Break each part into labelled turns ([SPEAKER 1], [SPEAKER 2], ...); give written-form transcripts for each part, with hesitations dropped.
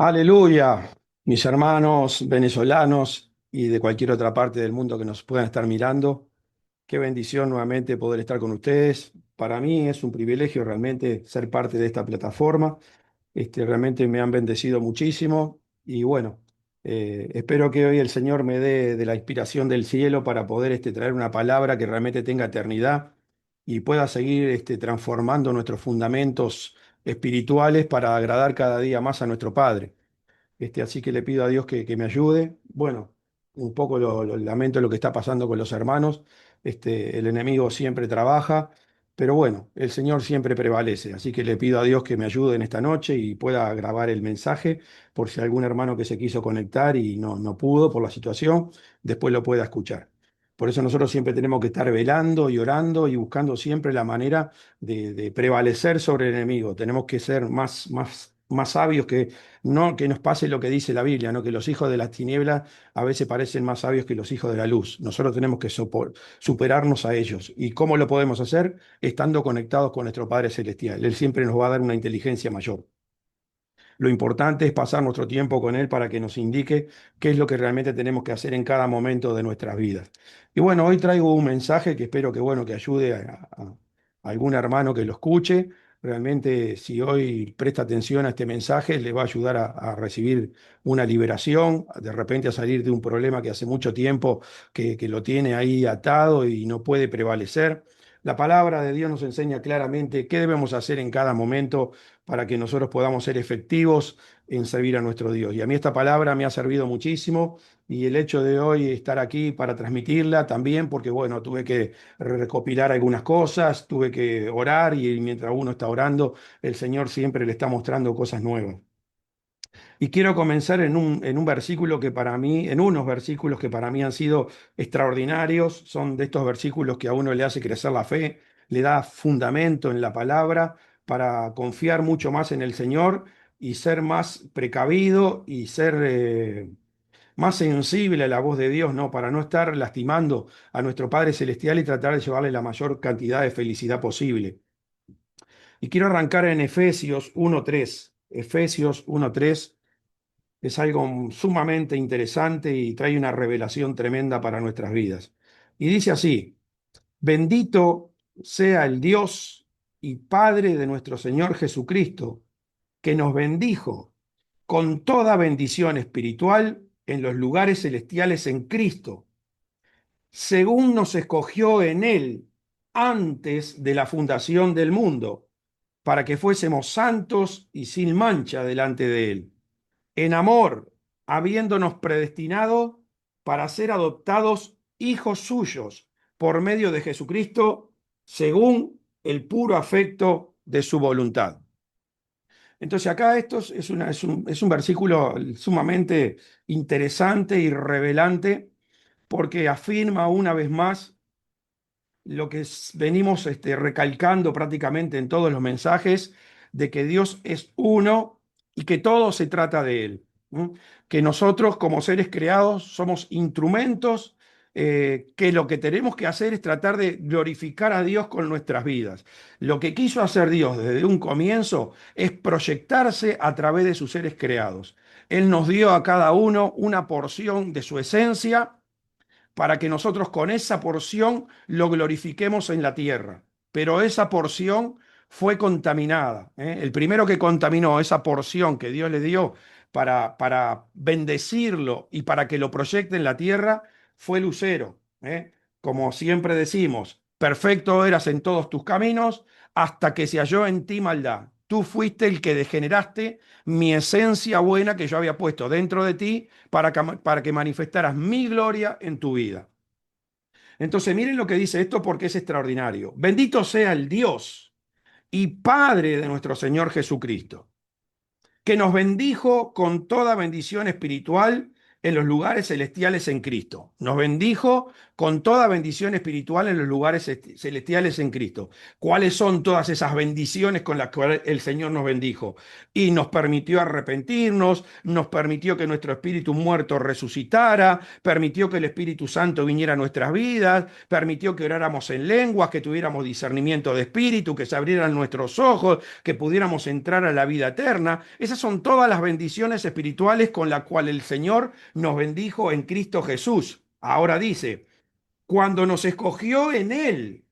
[SPEAKER 1] Aleluya, mis hermanos venezolanos y de cualquier otra parte del mundo que nos puedan estar mirando. Qué bendición nuevamente poder estar con ustedes. Para mí es un privilegio realmente ser parte de esta plataforma. Realmente me han bendecido muchísimo y bueno, espero que hoy el Señor me dé de la inspiración del cielo para poder traer una palabra que realmente tenga eternidad y pueda seguir transformando nuestros fundamentos espirituales para agradar cada día más a nuestro Padre. Así que le pido a Dios que me ayude. Bueno, un poco lo lamento lo que está pasando con los hermanos. El enemigo siempre trabaja, pero bueno, el Señor siempre prevalece. Así que le pido a Dios que me ayude en esta noche y pueda grabar el mensaje por si algún hermano que se quiso conectar y no pudo por la situación, después lo pueda escuchar. Por eso nosotros siempre tenemos que estar velando y orando y buscando siempre la manera de prevalecer sobre el enemigo. Tenemos que ser más sabios no que nos pase lo que dice la Biblia, ¿no? Que los hijos de las tinieblas a veces parecen más sabios que los hijos de la luz. Nosotros tenemos que superarnos a ellos. ¿Y cómo lo podemos hacer? Estando conectados con nuestro Padre Celestial. Él siempre nos va a dar una inteligencia mayor. Lo importante es pasar nuestro tiempo con Él para que nos indique qué es lo que realmente tenemos que hacer en cada momento de nuestras vidas. Y bueno, hoy traigo un mensaje que espero que, bueno, que ayude a algún hermano que lo escuche. Realmente, si hoy presta atención a este mensaje, le va a ayudar a recibir una liberación, de repente a salir de un problema que hace mucho tiempo que lo tiene ahí atado y no puede prevalecer. La palabra de Dios nos enseña claramente qué debemos hacer en cada momento para que nosotros podamos ser efectivos en servir a nuestro Dios. Y a mí esta palabra me ha servido muchísimo y el hecho de hoy estar aquí para transmitirla también, porque bueno, tuve que recopilar algunas cosas, tuve que orar y mientras uno está orando, el Señor siempre le está mostrando cosas nuevas. Y quiero comenzar en un versículo que para mí, en unos versículos que para mí han sido extraordinarios, son de estos versículos que a uno le hace crecer la fe, le da fundamento en la palabra para confiar mucho más en el Señor y ser más precavido y ser más sensible a la voz de Dios, ¿no? Para no estar lastimando a nuestro Padre Celestial y tratar de llevarle la mayor cantidad de felicidad posible. Y quiero arrancar en Efesios 1:3. Efesios 1:3 es algo sumamente interesante y trae una revelación tremenda para nuestras vidas. Y dice así: bendito sea el Dios y Padre de nuestro Señor Jesucristo, que nos bendijo con toda bendición espiritual en los lugares celestiales en Cristo, según nos escogió en Él antes de la fundación del mundo, para que fuésemos santos y sin mancha delante de Él en amor, habiéndonos predestinado para ser adoptados hijos suyos por medio de Jesucristo, según el puro afecto de su voluntad. Entonces acá es un versículo sumamente interesante y revelante porque afirma una vez más lo que venimos recalcando prácticamente en todos los mensajes, de que Dios es uno y que todo se trata de Él. ¿M? Que nosotros como seres creados somos instrumentos, que lo que tenemos que hacer es tratar de glorificar a Dios con nuestras vidas. Lo que quiso hacer Dios desde un comienzo es proyectarse a través de sus seres creados. Él nos dio a cada uno una porción de su esencia para que nosotros con esa porción lo glorifiquemos en la tierra. Pero esa porción fue contaminada, ¿eh? El primero que contaminó esa porción que Dios le dio para bendecirlo y para que lo proyecte en la tierra fue Lucero, ¿eh? Como siempre decimos, perfecto eras en todos tus caminos hasta que se halló en ti maldad. Tú fuiste el que degeneraste mi esencia buena que yo había puesto dentro de ti para que manifestaras mi gloria en tu vida. Entonces, miren lo que dice esto porque es extraordinario. Bendito sea el Dios y Padre de nuestro Señor Jesucristo, que nos bendijo con toda bendición espiritual en los lugares celestiales en Cristo. Nos bendijo con toda bendición espiritual en los lugares celestiales en Cristo. ¿Cuáles son todas esas bendiciones con las que el Señor nos bendijo? Y nos permitió arrepentirnos, nos permitió que nuestro espíritu muerto resucitara, permitió que el Espíritu Santo viniera a nuestras vidas, permitió que oráramos en lenguas, que tuviéramos discernimiento de espíritu, que se abrieran nuestros ojos, que pudiéramos entrar a la vida eterna. Esas son todas las bendiciones espirituales con las cuales el Señor nos bendijo en Cristo Jesús. Ahora dice, cuando nos escogió en Él,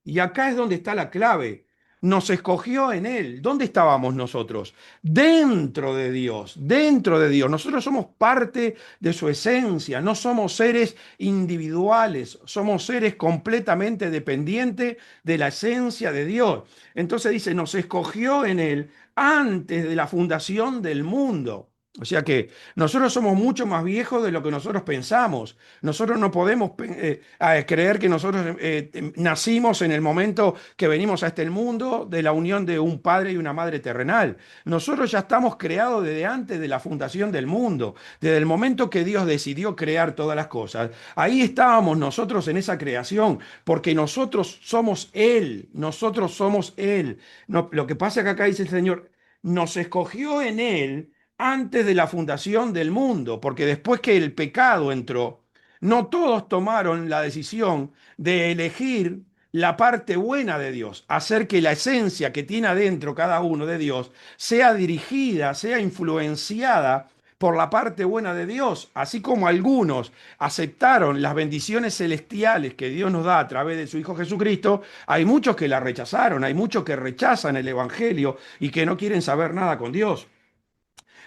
[SPEAKER 1] y acá es donde está la clave. Nos escogió en Él. ¿Dónde estábamos nosotros? Dentro de Dios, dentro de Dios. Nosotros somos parte de su esencia, no somos seres individuales, somos seres completamente dependientes de la esencia de Dios. Entonces dice, nos escogió en Él antes de la fundación del mundo. O sea que nosotros somos mucho más viejos de lo que nosotros pensamos. Nosotros no podemos creer que nosotros nacimos en el momento que venimos a este mundo de la unión de un padre y una madre terrenal. Nosotros ya estamos creados desde antes de la fundación del mundo, desde el momento que Dios decidió crear todas las cosas. Ahí estábamos nosotros en esa creación, porque nosotros somos Él, nosotros somos Él. No, lo que pasa es que acá dice el Señor, nos escogió en Él antes de la fundación del mundo, porque después que el pecado entró, no todos tomaron la decisión de elegir la parte buena de Dios, hacer que la esencia que tiene adentro cada uno de Dios sea dirigida, sea influenciada por la parte buena de Dios, así como algunos aceptaron las bendiciones celestiales que Dios nos da a través de su Hijo Jesucristo, hay muchos que la rechazaron, hay muchos que rechazan el Evangelio y que no quieren saber nada con Dios.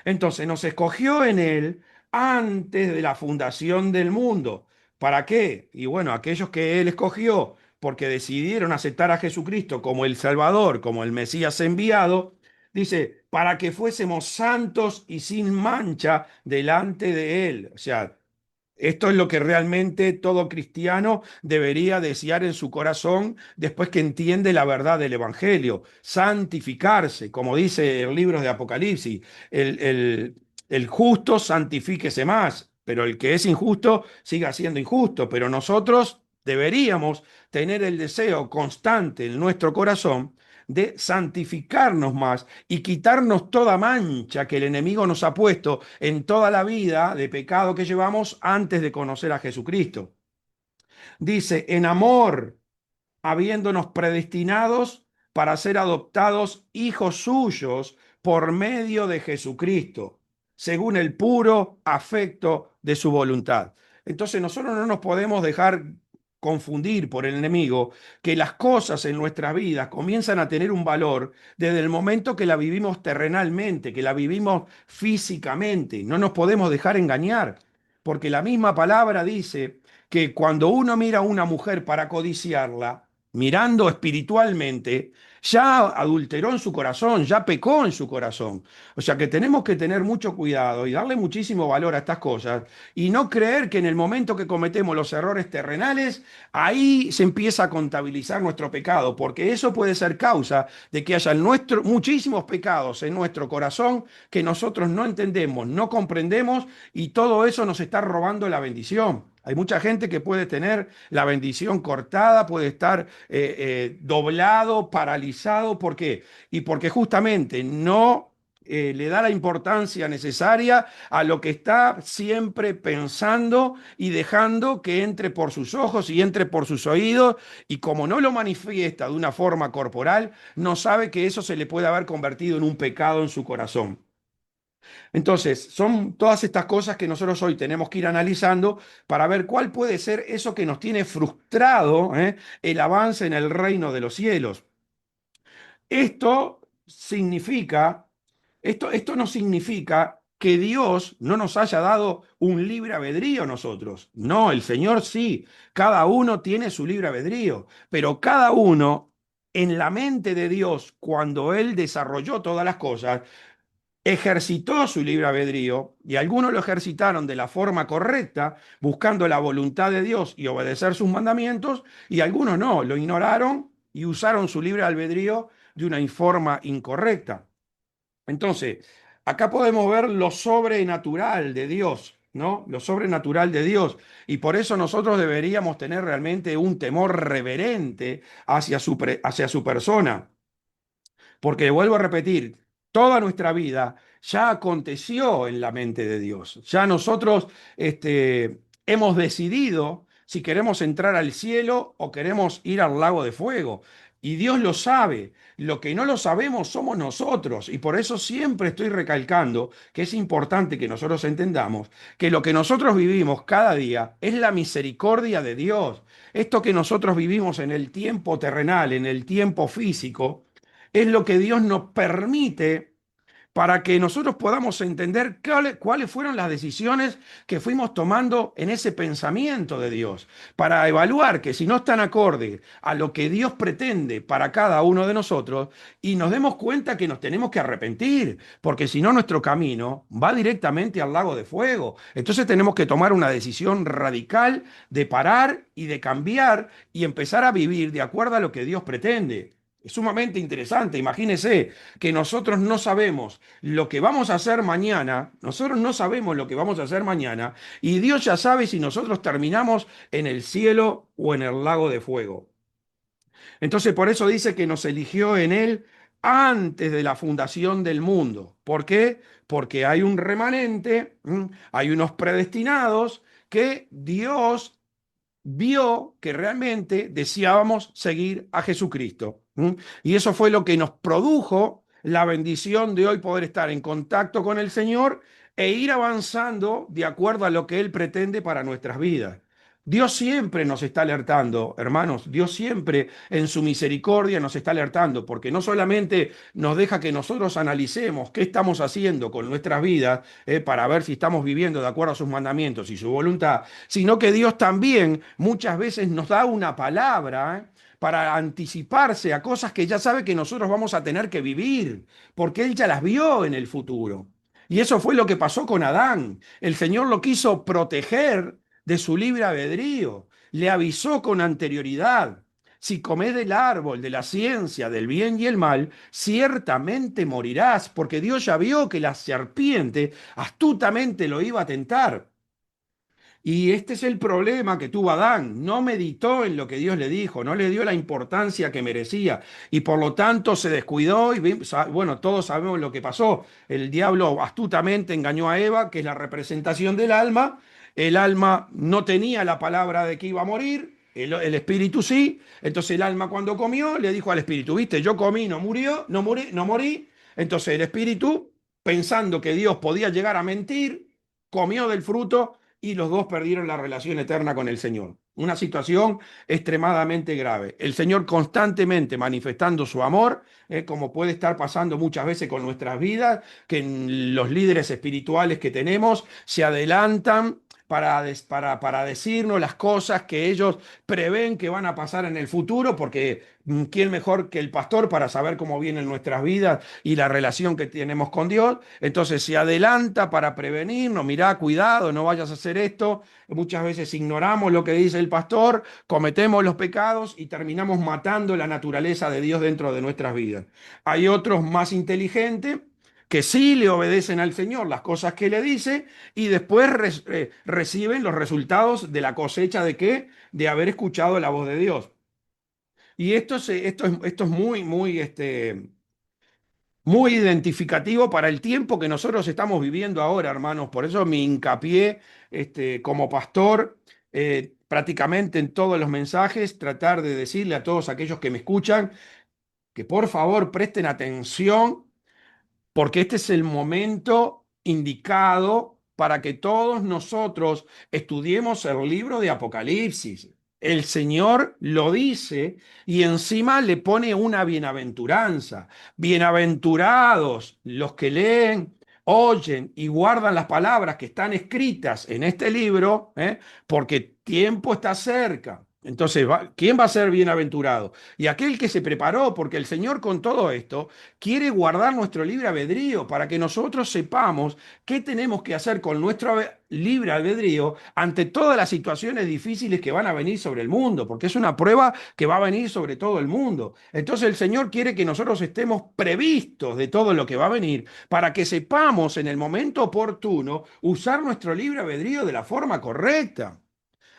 [SPEAKER 1] Entonces nos escogió en Él antes de la fundación del mundo. ¿Para qué? Y bueno, aquellos que Él escogió porque decidieron aceptar a Jesucristo como el Salvador, como el Mesías enviado, dice, para que fuésemos santos y sin mancha delante de Él. O sea, esto es lo que realmente todo cristiano debería desear en su corazón después que entiende la verdad del Evangelio. Santificarse, como dice el libro de Apocalipsis. El justo santifíquese más, pero el que es injusto siga siendo injusto. Pero nosotros deberíamos tener el deseo constante en nuestro corazón de santificarnos más y quitarnos toda mancha que el enemigo nos ha puesto en toda la vida de pecado que llevamos antes de conocer a Jesucristo. Dice, en amor, habiéndonos predestinados para ser adoptados hijos suyos por medio de Jesucristo, según el puro afecto de su voluntad. Entonces nosotros no nos podemos dejar confundir por el enemigo que las cosas en nuestras vidas comienzan a tener un valor desde el momento que la vivimos terrenalmente, que la vivimos físicamente. No nos podemos dejar engañar, porque la misma palabra dice que cuando uno mira a una mujer para codiciarla, mirando espiritualmente, ya adulteró en su corazón, ya pecó en su corazón. O sea que tenemos que tener mucho cuidado y darle muchísimo valor a estas cosas y no creer que en el momento que cometemos los errores terrenales, ahí se empieza a contabilizar nuestro pecado, porque eso puede ser causa de que haya muchísimos pecados en nuestro corazón que nosotros no entendemos, no comprendemos y todo eso nos está robando la bendición. Hay mucha gente que puede tener la bendición cortada, puede estar doblado, paralizado. ¿Por qué? Y porque justamente no le da la importancia necesaria a lo que está siempre pensando y dejando que entre por sus ojos y entre por sus oídos. Y como no lo manifiesta de una forma corporal, no sabe que eso se le puede haber convertido en un pecado en su corazón. Entonces, son todas estas cosas que nosotros hoy tenemos que ir analizando para ver cuál puede ser eso que nos tiene frustrado, el avance en el reino de los cielos. Esto significa, esto no significa que Dios no nos haya dado un libre albedrío a nosotros. No, el Señor sí, cada uno tiene su libre albedrío, pero cada uno en la mente de Dios, cuando Él desarrolló todas las cosas, ejercitó su libre albedrío y algunos lo ejercitaron de la forma correcta, buscando la voluntad de Dios y obedecer sus mandamientos, y algunos no, lo ignoraron y usaron su libre albedrío de una forma incorrecta. Entonces, acá podemos ver lo sobrenatural de Dios. ¿no? Lo sobrenatural de Dios. Y por eso nosotros deberíamos tener realmente un temor reverente hacia su persona. Porque vuelvo a repetir, toda nuestra vida ya aconteció en la mente de Dios. Ya nosotros hemos decidido si queremos entrar al cielo o queremos ir al lago de fuego. Y Dios lo sabe. Lo que no lo sabemos somos nosotros. Y por eso siempre estoy recalcando que es importante que nosotros entendamos que lo que nosotros vivimos cada día es la misericordia de Dios. Esto que nosotros vivimos en el tiempo terrenal, en el tiempo físico, es lo que Dios nos permite para que nosotros podamos entender cuáles fueron las decisiones que fuimos tomando en ese pensamiento de Dios, para evaluar que si no están acorde a lo que Dios pretende para cada uno de nosotros, y nos demos cuenta que nos tenemos que arrepentir, porque si no nuestro camino va directamente al lago de fuego. Entonces tenemos que tomar una decisión radical de parar y de cambiar y empezar a vivir de acuerdo a lo que Dios pretende. Es sumamente interesante. Imagínese que nosotros no sabemos lo que vamos a hacer mañana, nosotros no sabemos lo que vamos a hacer mañana, y Dios ya sabe si nosotros terminamos en el cielo o en el lago de fuego. Entonces, por eso dice que nos eligió en Él antes de la fundación del mundo. ¿Por qué? Porque hay un remanente, hay unos predestinados que Dios vio que realmente deseábamos seguir a Jesucristo. Y eso fue lo que nos produjo la bendición de hoy poder estar en contacto con el Señor e ir avanzando de acuerdo a lo que Él pretende para nuestras vidas. Dios siempre nos está alertando, hermanos, Dios siempre en su misericordia nos está alertando, porque no solamente nos deja que nosotros analicemos qué estamos haciendo con nuestras vidas para ver si estamos viviendo de acuerdo a sus mandamientos y su voluntad, sino que Dios también muchas veces nos da una palabra para anticiparse a cosas que ya sabe que nosotros vamos a tener que vivir, porque Él ya las vio en el futuro. Y eso fue lo que pasó con Adán. El Señor lo quiso proteger de su libre albedrío. Le avisó con anterioridad. Si comes del árbol de la ciencia del bien y el mal, ciertamente morirás, porque Dios ya vio que la serpiente astutamente lo iba a tentar. Y este es el problema que tuvo Adán. No meditó en lo que Dios le dijo, no le dio la importancia que merecía y por lo tanto se descuidó y bueno, todos sabemos lo que pasó. El diablo astutamente engañó a Eva, que es la representación del alma. El alma no tenía la palabra de que iba a morir, el espíritu sí. Entonces el alma cuando comió le dijo al espíritu, viste, yo comí, no murió, no morí. Entonces el espíritu, pensando que Dios podía llegar a mentir, comió del fruto y los dos perdieron la relación eterna con el Señor. Una situación extremadamente grave. El Señor constantemente manifestando su amor, como puede estar pasando muchas veces con nuestras vidas, que los líderes espirituales que tenemos se adelantan para decirnos las cosas que ellos prevén que van a pasar en el futuro, porque ¿quién mejor que el pastor para saber cómo vienen nuestras vidas y la relación que tenemos con Dios? Entonces se adelanta para prevenirnos, mirá, cuidado, no vayas a hacer esto. Muchas veces ignoramos lo que dice el pastor, cometemos los pecados y terminamos matando la naturaleza de Dios dentro de nuestras vidas. Hay otros más inteligentes que sí le obedecen al Señor las cosas que le dice y después reciben los resultados de la cosecha de qué? De haber escuchado la voz de Dios. Y esto es muy identificativo para el tiempo que nosotros estamos viviendo ahora, hermanos. Por eso mi hincapié como pastor, prácticamente en todos los mensajes, tratar de decirle a todos aquellos que me escuchan que por favor presten atención porque este es el momento indicado para que todos nosotros estudiemos el libro de Apocalipsis. El Señor lo dice y encima le pone una bienaventuranza. Bienaventurados los que leen, oyen y guardan las palabras que están escritas en este libro, porque tiempo está cerca. Entonces, ¿quién va a ser bienaventurado? Y aquel que se preparó, porque el Señor con todo esto quiere guardar nuestro libre albedrío para que nosotros sepamos qué tenemos que hacer con nuestro libre albedrío ante todas las situaciones difíciles que van a venir sobre el mundo, porque es una prueba que va a venir sobre todo el mundo. Entonces el Señor quiere que nosotros estemos previstos de todo lo que va a venir para que sepamos en el momento oportuno usar nuestro libre albedrío de la forma correcta.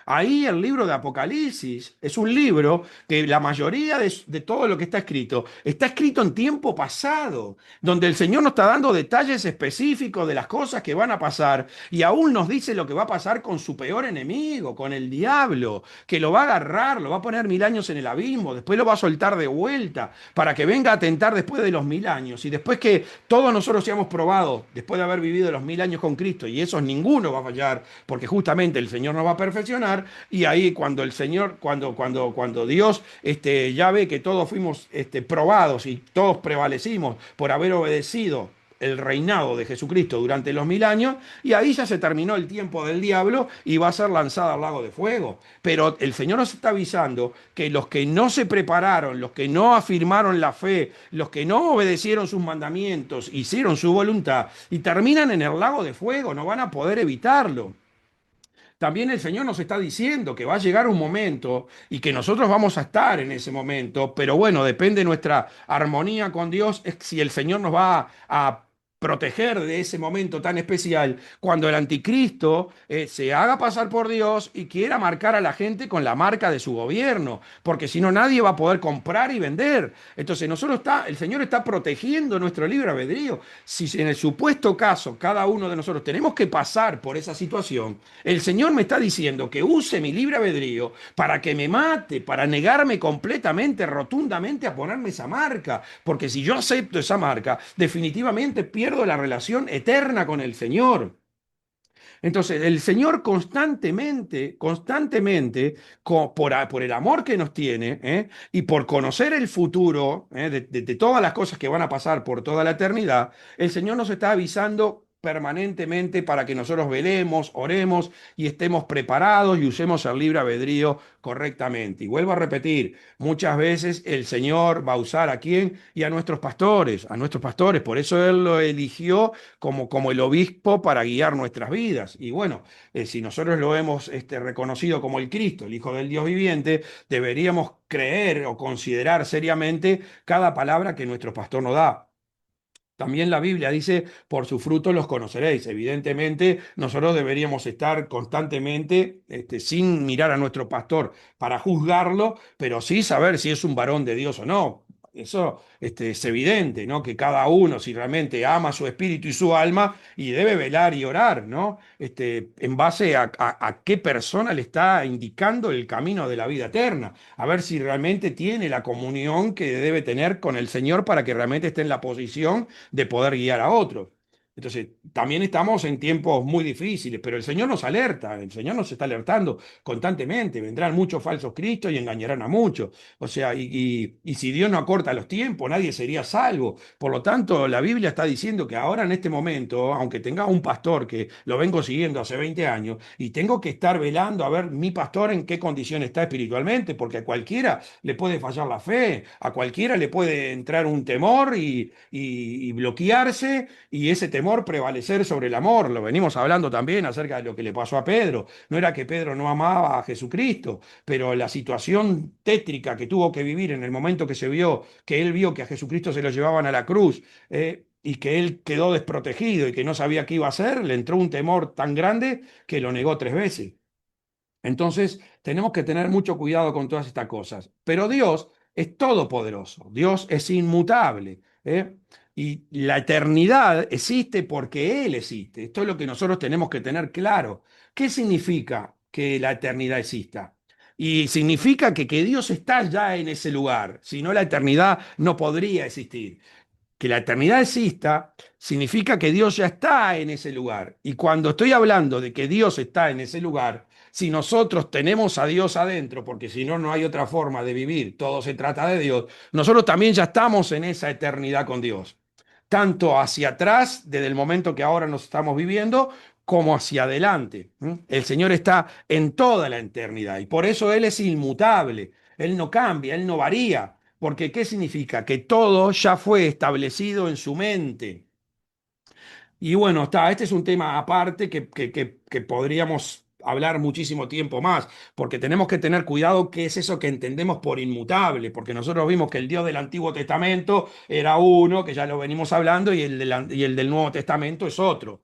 [SPEAKER 1] Ahí el libro de Apocalipsis es un libro que la mayoría de todo lo que está escrito en tiempo pasado, donde el Señor nos está dando detalles específicos de las cosas que van a pasar y aún nos dice lo que va a pasar con su peor enemigo, con el diablo, que lo va a agarrar, lo va a poner 1000 años en el abismo, después lo va a soltar de vuelta para que venga a tentar después de los 1000 años y después que todos nosotros seamos probados, después de haber vivido los 1000 años con Cristo y esos ninguno va a fallar, porque justamente el Señor nos va a perfeccionar y ahí cuando el Señor, cuando Dios ya ve que todos fuimos probados y todos prevalecimos por haber obedecido el reinado de Jesucristo durante los 1000 años, y ahí ya se terminó el tiempo del diablo y va a ser lanzado al lago de fuego. Pero el Señor nos está avisando que los que no se prepararon, los que no afirmaron la fe, los que no obedecieron sus mandamientos, hicieron su voluntad y terminan en el lago de fuego, no van a poder evitarlo. También el Señor nos está diciendo que va a llegar un momento y que nosotros vamos a estar en ese momento, pero bueno, depende de nuestra armonía con Dios, es si el Señor nos va a proteger de ese momento tan especial cuando el anticristo se haga pasar por Dios y quiera marcar a la gente con la marca de su gobierno, porque si no nadie va a poder comprar y vender. Entonces el Señor está protegiendo nuestro libre albedrío. Si en el supuesto caso cada uno de nosotros tenemos que pasar por esa situación, el Señor me está diciendo que use mi libre albedrío para que me mate, para negarme completamente, rotundamente a ponerme esa marca. Porque si yo acepto esa marca, definitivamente pierdo la relación eterna con el Señor. Entonces, el Señor constantemente, por el amor que nos tiene y por conocer el futuro de todas las cosas que van a pasar por toda la eternidad, el Señor nos está avisando permanentemente para que nosotros velemos, oremos y estemos preparados y usemos el libre albedrío correctamente. Y vuelvo a repetir, muchas veces el Señor va a usar a quién y a nuestros pastores, por eso Él lo eligió como el obispo para guiar nuestras vidas. Y bueno, si nosotros lo hemos reconocido como el Cristo, el Hijo del Dios viviente, deberíamos creer o considerar seriamente cada palabra que nuestro pastor nos da. También la Biblia dice, por sus frutos los conoceréis. Evidentemente, nosotros deberíamos estar constantemente, sin mirar a nuestro pastor para juzgarlo, pero sí saber si es un varón de Dios o no. Eso, es evidente, ¿no? Que cada uno, si realmente ama su espíritu y su alma, y debe velar y orar, ¿no? En base a qué persona le está indicando el camino de la vida eterna, a ver si realmente tiene la comunión que debe tener con el Señor para que realmente esté en la posición de poder guiar a otros. Entonces, también estamos en tiempos muy difíciles, pero el Señor nos alerta, el Señor nos está alertando constantemente. Vendrán muchos falsos cristos y engañarán a muchos. O sea, y si Dios no acorta los tiempos, nadie sería salvo. Por lo tanto, la Biblia está diciendo que ahora en este momento, aunque tenga un pastor que lo vengo siguiendo hace 20 años, y tengo que estar velando a ver mi pastor en qué condición está espiritualmente, porque a cualquiera le puede fallar la fe, a cualquiera le puede entrar un temor y bloquearse y ese temor prevalecer sobre el amor. Lo venimos hablando también acerca de lo que le pasó a Pedro. No era que Pedro no amaba a Jesucristo, pero la situación tétrica que tuvo que vivir en el momento que él vio que a Jesucristo se lo llevaban a la cruz, y que él quedó desprotegido y que no sabía qué iba a hacer, le entró un temor tan grande que lo negó 3 veces. Entonces, tenemos que tener mucho cuidado con todas estas cosas. Pero Dios es todopoderoso, Dios es inmutable, ¿eh? Y la eternidad existe porque Él existe. Esto es lo que nosotros tenemos que tener claro. ¿Qué significa que la eternidad exista? Y significa que Dios está ya en ese lugar, si no la eternidad no podría existir. Que la eternidad exista significa que Dios ya está en ese lugar. Y cuando estoy hablando de que Dios está en ese lugar, si nosotros tenemos a Dios adentro, porque si no, no hay otra forma de vivir, todo se trata de Dios, nosotros también ya estamos en esa eternidad con Dios. Tanto hacia atrás, desde el momento que ahora nos estamos viviendo, como hacia adelante. El Señor está en toda la eternidad y por eso Él es inmutable. Él no cambia, Él no varía. Porque ¿qué significa? Que todo ya fue establecido en su mente. Y bueno, está, este es un tema aparte que podríamos hablar muchísimo tiempo más, porque tenemos que tener cuidado qué es eso que entendemos por inmutable, porque nosotros vimos que el Dios del Antiguo Testamento era uno, que ya lo venimos hablando, y el del Nuevo Testamento es otro.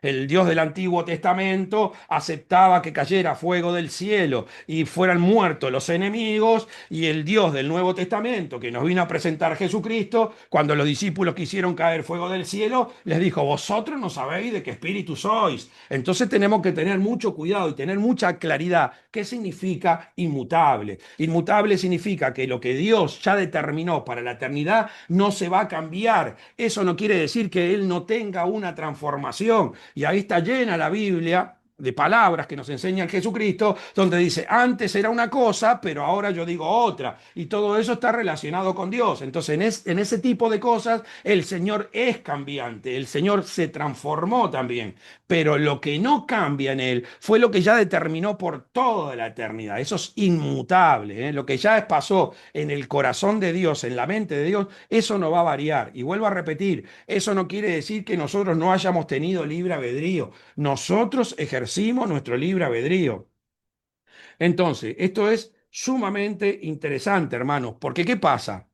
[SPEAKER 1] El Dios del Antiguo Testamento aceptaba que cayera fuego del cielo y fueran muertos los enemigos, y el Dios del Nuevo Testamento, que nos vino a presentar Jesucristo, cuando los discípulos quisieron caer fuego del cielo, les dijo, vosotros no sabéis de qué espíritu sois. Entonces tenemos que tener mucho cuidado y tener mucha claridad. ¿Qué significa inmutable? Inmutable significa que lo que Dios ya determinó para la eternidad no se va a cambiar. Eso no quiere decir que Él no tenga una transformación. Y ahí está llena la Biblia de palabras que nos enseña el Jesucristo, donde dice, antes era una cosa, pero ahora yo digo otra. Y todo eso está relacionado con Dios. Entonces, en ese tipo de cosas, el Señor es cambiante, el Señor se transformó también. Pero lo que no cambia en Él fue lo que ya determinó por toda la eternidad. Eso es inmutable, ¿eh? Lo que ya pasó en el corazón de Dios, en la mente de Dios, eso no va a variar. Y vuelvo a repetir, eso no quiere decir que nosotros no hayamos tenido libre albedrío. Nosotros ejercimos nuestro libre albedrío. Entonces, esto es sumamente interesante, hermanos, porque ¿qué pasa?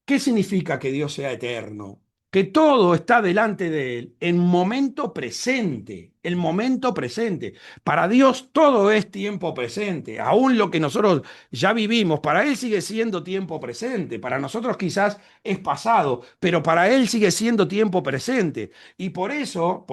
[SPEAKER 1] ¿Qué significa que Dios sea eterno? Que todo está delante de Él en momento presente, el momento presente. Para Dios todo es tiempo presente. Aún lo que nosotros ya vivimos, para Él sigue siendo tiempo presente. Para nosotros quizás es pasado, pero para Él sigue siendo tiempo presente. Y por eso,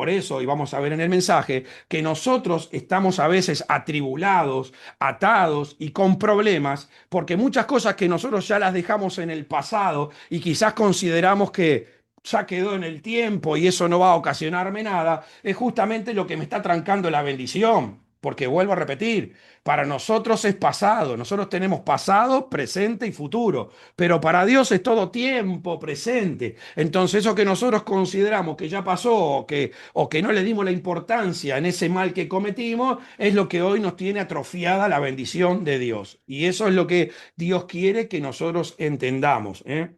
[SPEAKER 1] y vamos a ver en el mensaje, que nosotros estamos a veces atribulados, atados y con problemas, porque muchas cosas que nosotros ya las dejamos en el pasado y quizás consideramos que ya quedó en el tiempo y eso no va a ocasionarme nada, es justamente lo que me está trancando la bendición. Porque vuelvo a repetir, para nosotros es pasado, nosotros tenemos pasado, presente y futuro, pero para Dios es todo tiempo presente. Entonces eso que nosotros consideramos que ya pasó o que no le dimos la importancia en ese mal que cometimos, es lo que hoy nos tiene atrofiada la bendición de Dios. Y eso es lo que Dios quiere que nosotros entendamos, ¿eh?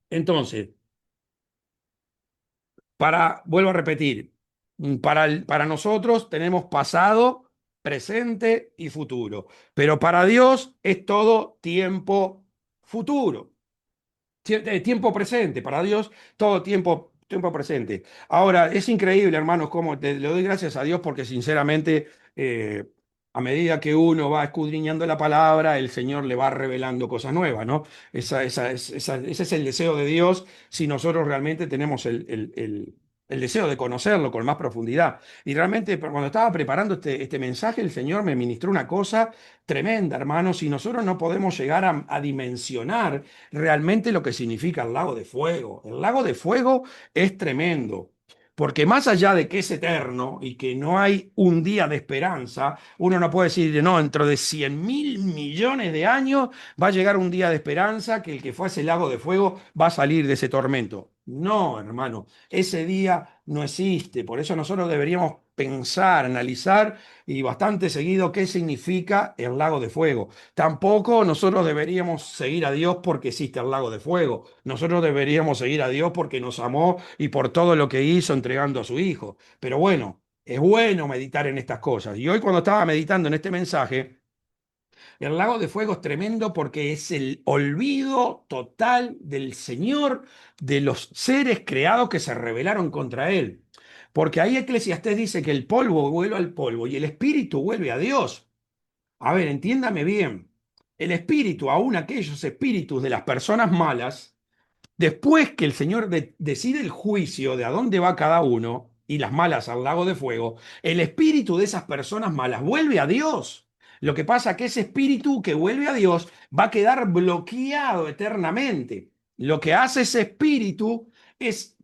[SPEAKER 1] Entonces, vuelvo a repetir, para nosotros tenemos pasado, presente y futuro, pero para Dios es todo tiempo futuro, tiempo presente, para Dios todo tiempo presente. Ahora, es increíble, hermanos, cómo le doy gracias a Dios porque sinceramente, eh, a medida que uno va escudriñando la palabra, el Señor le va revelando cosas nuevas, ¿no? Ese es el deseo de Dios si nosotros realmente tenemos el deseo de conocerlo con más profundidad. Y realmente cuando estaba preparando este mensaje, el Señor me ministró una cosa tremenda, hermanos, y nosotros no podemos llegar a dimensionar realmente lo que significa el lago de fuego. El lago de fuego es tremendo. Porque más allá de que es eterno y que no hay un día de esperanza, uno no puede decir, no, dentro de 100.000 millones de años va a llegar un día de esperanza que el que fue a ese lago de fuego va a salir de ese tormento. No, hermano, ese día no existe. Por eso nosotros deberíamos pensar, analizar y bastante seguido qué significa el lago de fuego. Tampoco nosotros deberíamos seguir a Dios porque existe el lago de fuego. Nosotros deberíamos seguir a Dios porque nos amó y por todo lo que hizo entregando a su Hijo. Pero bueno, es bueno meditar en estas cosas. Y hoy cuando estaba meditando en este mensaje, el lago de fuego es tremendo porque es el olvido total del Señor, de los seres creados que se rebelaron contra Él. Porque ahí Eclesiastés dice que el polvo vuelve al polvo y el espíritu vuelve a Dios. A ver, entiéndame bien. El espíritu, aún aquellos espíritus de las personas malas, después que el Señor decide el juicio de a dónde va cada uno y las malas al lago de fuego, el espíritu de esas personas malas vuelve a Dios. Lo que pasa es que ese espíritu que vuelve a Dios va a quedar bloqueado eternamente. Lo que hace ese espíritu es,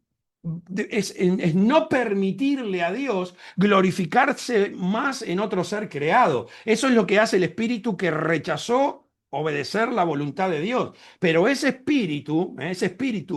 [SPEAKER 1] es no permitirle a Dios glorificarse más en otro ser creado. Eso es lo que hace el espíritu que rechazó obedecer la voluntad de Dios. Pero ese espíritu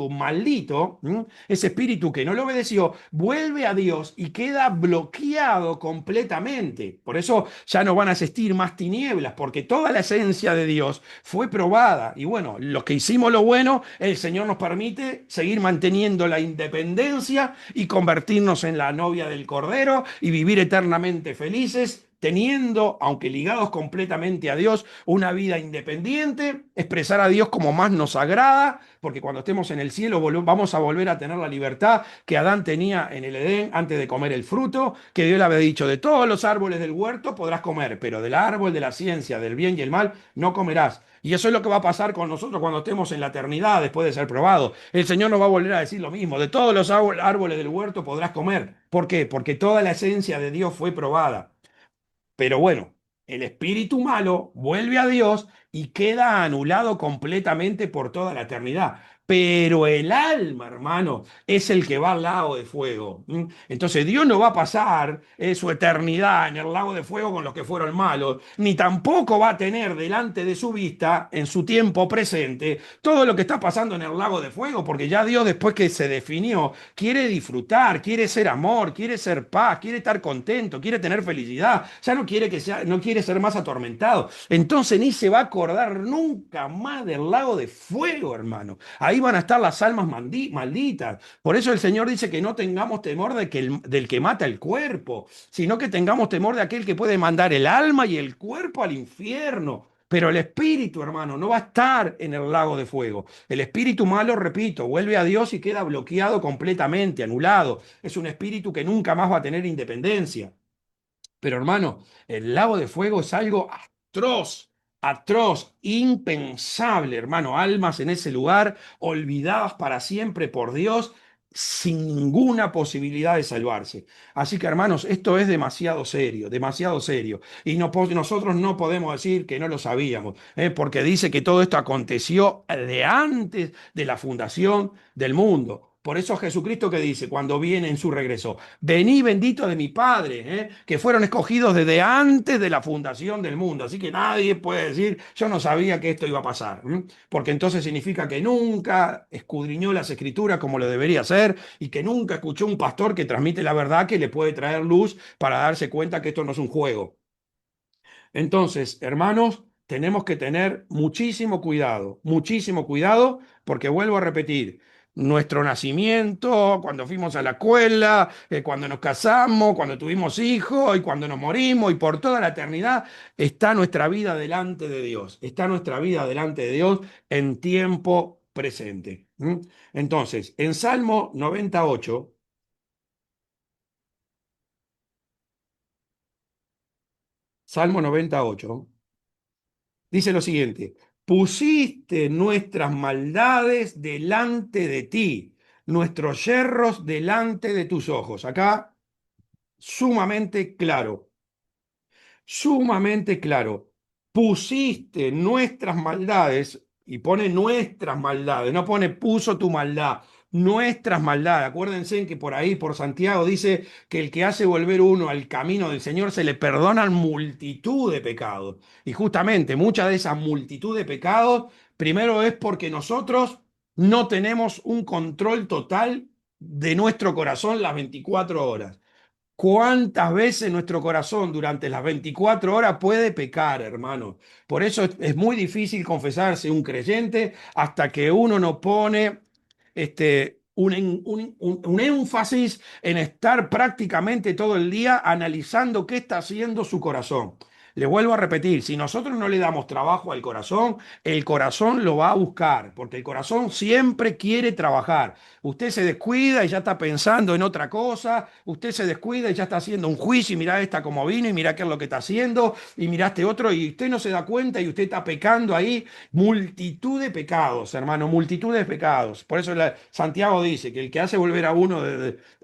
[SPEAKER 1] maldito, ese espíritu que no lo obedeció, vuelve a Dios y queda bloqueado completamente. Por eso ya no van a existir más tinieblas, porque toda la esencia de Dios fue probada. Y bueno, los que hicimos lo bueno, el Señor nos permite seguir manteniendo la independencia y convertirnos en la novia del Cordero y vivir eternamente felices, teniendo, aunque ligados completamente a Dios, una vida independiente, expresar a Dios como más nos agrada, porque cuando estemos en el cielo vamos a volver a tener la libertad que Adán tenía en el Edén antes de comer el fruto, que Dios le había dicho, de todos los árboles del huerto podrás comer, pero del árbol de la ciencia, del bien y el mal, no comerás. Y eso es lo que va a pasar con nosotros cuando estemos en la eternidad después de ser probados. El Señor nos va a volver a decir lo mismo, de todos los árboles del huerto podrás comer. ¿Por qué? Porque toda la esencia de Dios fue probada. Pero bueno, el espíritu malo vuelve a Dios y queda anulado completamente por toda la eternidad. Pero el alma, hermano, es el que va al lago de fuego. Entonces Dios no va a pasar su eternidad en el lago de fuego con los que fueron malos, ni tampoco va a tener delante de su vista, en su tiempo presente, todo lo que está pasando en el lago de fuego, porque ya Dios, después que se definió, quiere disfrutar, quiere ser amor, quiere ser paz, quiere estar contento, quiere tener felicidad, ya no quiere no quiere ser más atormentado. Entonces ni se va a acordar nunca más del lago de fuego, hermano. Ahí van a estar las almas malditas. Por eso el Señor dice que no tengamos temor del que mata el cuerpo, sino que tengamos temor de aquel que puede mandar el alma y el cuerpo al infierno. Pero el espíritu, hermano, no va a estar en el lago de fuego. El espíritu malo, repito, vuelve a Dios y queda bloqueado completamente, anulado. Es un espíritu que nunca más va a tener independencia. Pero hermano, el lago de fuego es algo atroz, atroz, impensable, hermano. Almas en ese lugar, olvidadas para siempre por Dios, sin ninguna posibilidad de salvarse. Así que, hermanos, esto es demasiado serio, demasiado serio. Y nosotros no podemos decir que no lo sabíamos, porque dice que todo esto aconteció de antes de la fundación del mundo. Por eso Jesucristo que dice cuando viene en su regreso, vení bendito de mi Padre, que fueron escogidos desde antes de la fundación del mundo. Así que nadie puede decir, yo no sabía que esto iba a pasar, porque entonces significa que nunca escudriñó las escrituras como lo debería hacer y que nunca escuchó un pastor que transmite la verdad que le puede traer luz para darse cuenta que esto no es un juego. Entonces, hermanos, tenemos que tener muchísimo cuidado, porque vuelvo a repetir, nuestro nacimiento, cuando fuimos a la escuela, cuando nos casamos, cuando tuvimos hijos y cuando nos morimos y por toda la eternidad, está nuestra vida delante de Dios, está nuestra vida delante de Dios en tiempo presente. Entonces, en Salmo 98, Salmo 98. Dice lo siguiente, pusiste nuestras maldades delante de ti, nuestros yerros delante de tus ojos. Acá, sumamente claro, sumamente claro. Pusiste nuestras maldades, y pone nuestras maldades, no pone puso tu maldad, nuestras maldades. Acuérdense en que por ahí, por Santiago, dice que el que hace volver uno al camino del Señor se le perdonan multitud de pecados. Y justamente mucha de esa multitud de pecados, primero es porque nosotros no tenemos un control total de nuestro corazón las 24 horas. ¿Cuántas veces nuestro corazón durante las 24 horas puede pecar, hermano? Por eso es muy difícil confesarse un creyente hasta que uno no pone un énfasis en estar prácticamente todo el día analizando qué está haciendo su corazón. Le vuelvo a repetir, si nosotros no le damos trabajo al corazón, el corazón lo va a buscar, porque el corazón siempre quiere trabajar. Usted se descuida y ya está pensando en otra cosa, usted se descuida y ya está haciendo un juicio y mirá esta como vino y mirá qué es lo que está haciendo y mirá este otro y usted no se da cuenta y usted está pecando ahí. Multitud de pecados, hermano, multitud de pecados. Por eso Santiago dice que el que hace volver a uno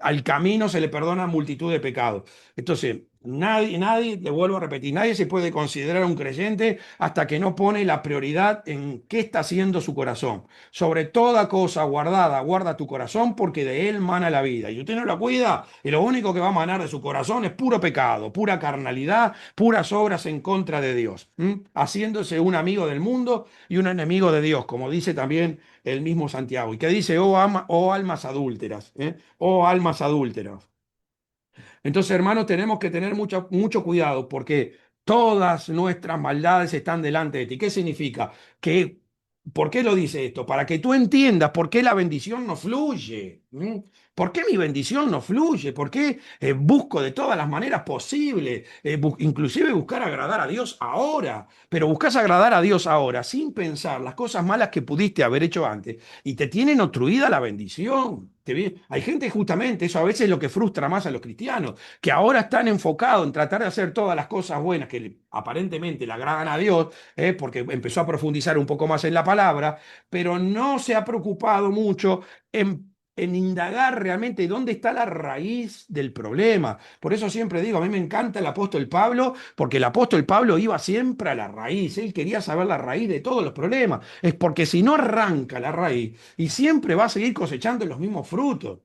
[SPEAKER 1] al camino se le perdona multitud de pecados. Entonces, Nadie, te vuelvo a repetir, nadie se puede considerar un creyente hasta que no pone la prioridad en qué está haciendo su corazón. Sobre toda cosa guardada, guarda tu corazón porque de él mana la vida. Y usted no la cuida y lo único que va a manar de su corazón es puro pecado, pura carnalidad, puras obras en contra de Dios. Haciéndose un amigo del mundo y un enemigo de Dios, como dice también el mismo Santiago. Y que dice, oh almas adúlteras, oh almas adúlteras. Entonces, hermanos, tenemos que tener mucho cuidado porque todas nuestras maldades están delante de ti. ¿Qué significa? Que, ¿por qué lo dice esto? Para que tú entiendas por qué la bendición no fluye. ¿Por qué mi bendición no fluye? ¿Por qué busco de todas las maneras posibles, inclusive buscar agradar a Dios ahora? Pero buscas agradar a Dios ahora sin pensar las cosas malas que pudiste haber hecho antes y te tienen obstruida la bendición. Hay gente justamente, eso a veces es lo que frustra más a los cristianos, que ahora están enfocados en tratar de hacer todas las cosas buenas que aparentemente le agradan a Dios, porque empezó a profundizar un poco más en la palabra, pero no se ha preocupado mucho en indagar realmente dónde está la raíz del problema. Por eso siempre digo, a mí me encanta el apóstol Pablo, porque el apóstol Pablo iba siempre a la raíz, él quería saber la raíz de todos los problemas, es porque si no arranca la raíz, y siempre va a seguir cosechando los mismos frutos.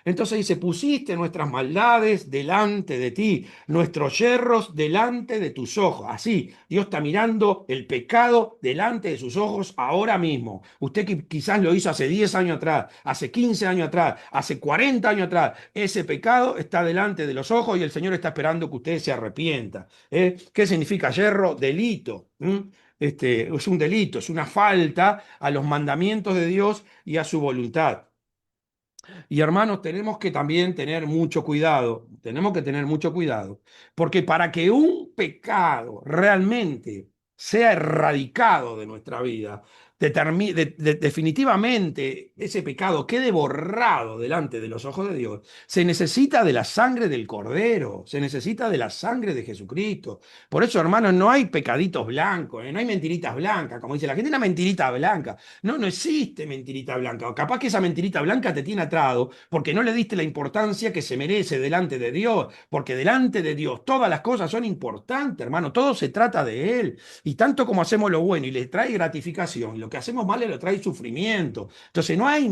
[SPEAKER 1] Entonces dice, pusiste nuestras maldades delante de ti, nuestros yerros delante de tus ojos. Así, Dios está mirando el pecado delante de sus ojos ahora mismo. Usted que quizás lo hizo hace 10 años atrás, hace 15 años atrás, hace 40 años atrás. Ese pecado está delante de los ojos y el Señor está esperando que usted se arrepienta. ¿Qué significa yerro? Delito. Es un delito, es una falta a los mandamientos de Dios y a su voluntad. Y hermanos, tenemos que también tener mucho cuidado, tenemos que tener mucho cuidado, porque para que un pecado realmente sea erradicado de nuestra vida, definitivamente ese pecado quede borrado delante de los ojos de Dios, se necesita de la sangre del Cordero, se necesita de la sangre de Jesucristo. Por eso, hermanos, no hay pecaditos blancos, no hay mentiritas blancas, como dice la gente, una mentirita blanca. No, no existe mentirita blanca. O capaz que esa mentirita blanca te tiene atado porque no le diste la importancia que se merece delante de Dios. Porque delante de Dios todas las cosas son importantes, hermano. Todo se trata de Él. Y tanto como hacemos lo bueno y le trae gratificación, y lo que hacemos mal le trae sufrimiento. Entonces no hay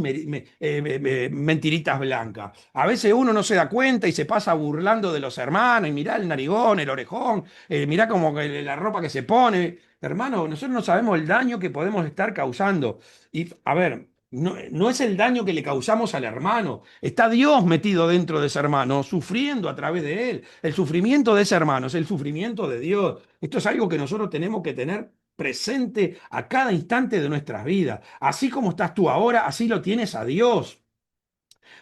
[SPEAKER 1] mentiritas blancas. A veces uno no se da cuenta y se pasa burlando de los hermanos y mirá el narigón, el orejón, mirá como que la ropa que se pone. Hermano, nosotros no sabemos el daño que podemos estar causando. Y, a ver, no es el daño que le causamos al hermano. Está Dios metido dentro de ese hermano, sufriendo a través de él. El sufrimiento de ese hermano es el sufrimiento de Dios. Esto es algo que nosotros tenemos que tener presente a cada instante de nuestras vidas. Así como estás tú ahora, así lo tienes a Dios.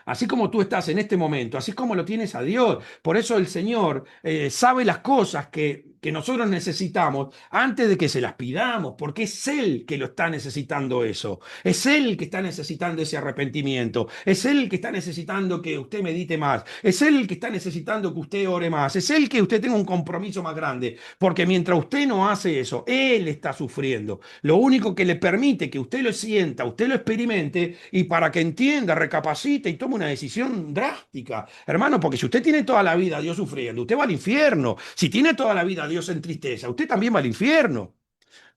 [SPEAKER 1] Así como tú estás en este momento, así como lo tienes a Dios. Por eso el Señor sabe las cosas que nosotros necesitamos antes de que se las pidamos, porque es Él que lo está necesitando eso. Es Él que está necesitando ese arrepentimiento. Es Él que está necesitando que usted medite más. Es Él que está necesitando que usted ore más. Es Él que usted tenga un compromiso más grande. Porque mientras usted no hace eso, Él está sufriendo. Lo único que le permite que usted lo sienta, usted lo experimente y para que entienda, recapacite y tome una decisión drástica. Hermano, porque si usted tiene toda la vida a Dios sufriendo, usted va al infierno. Si tiene toda la vida a Dios en tristeza, usted también va al infierno.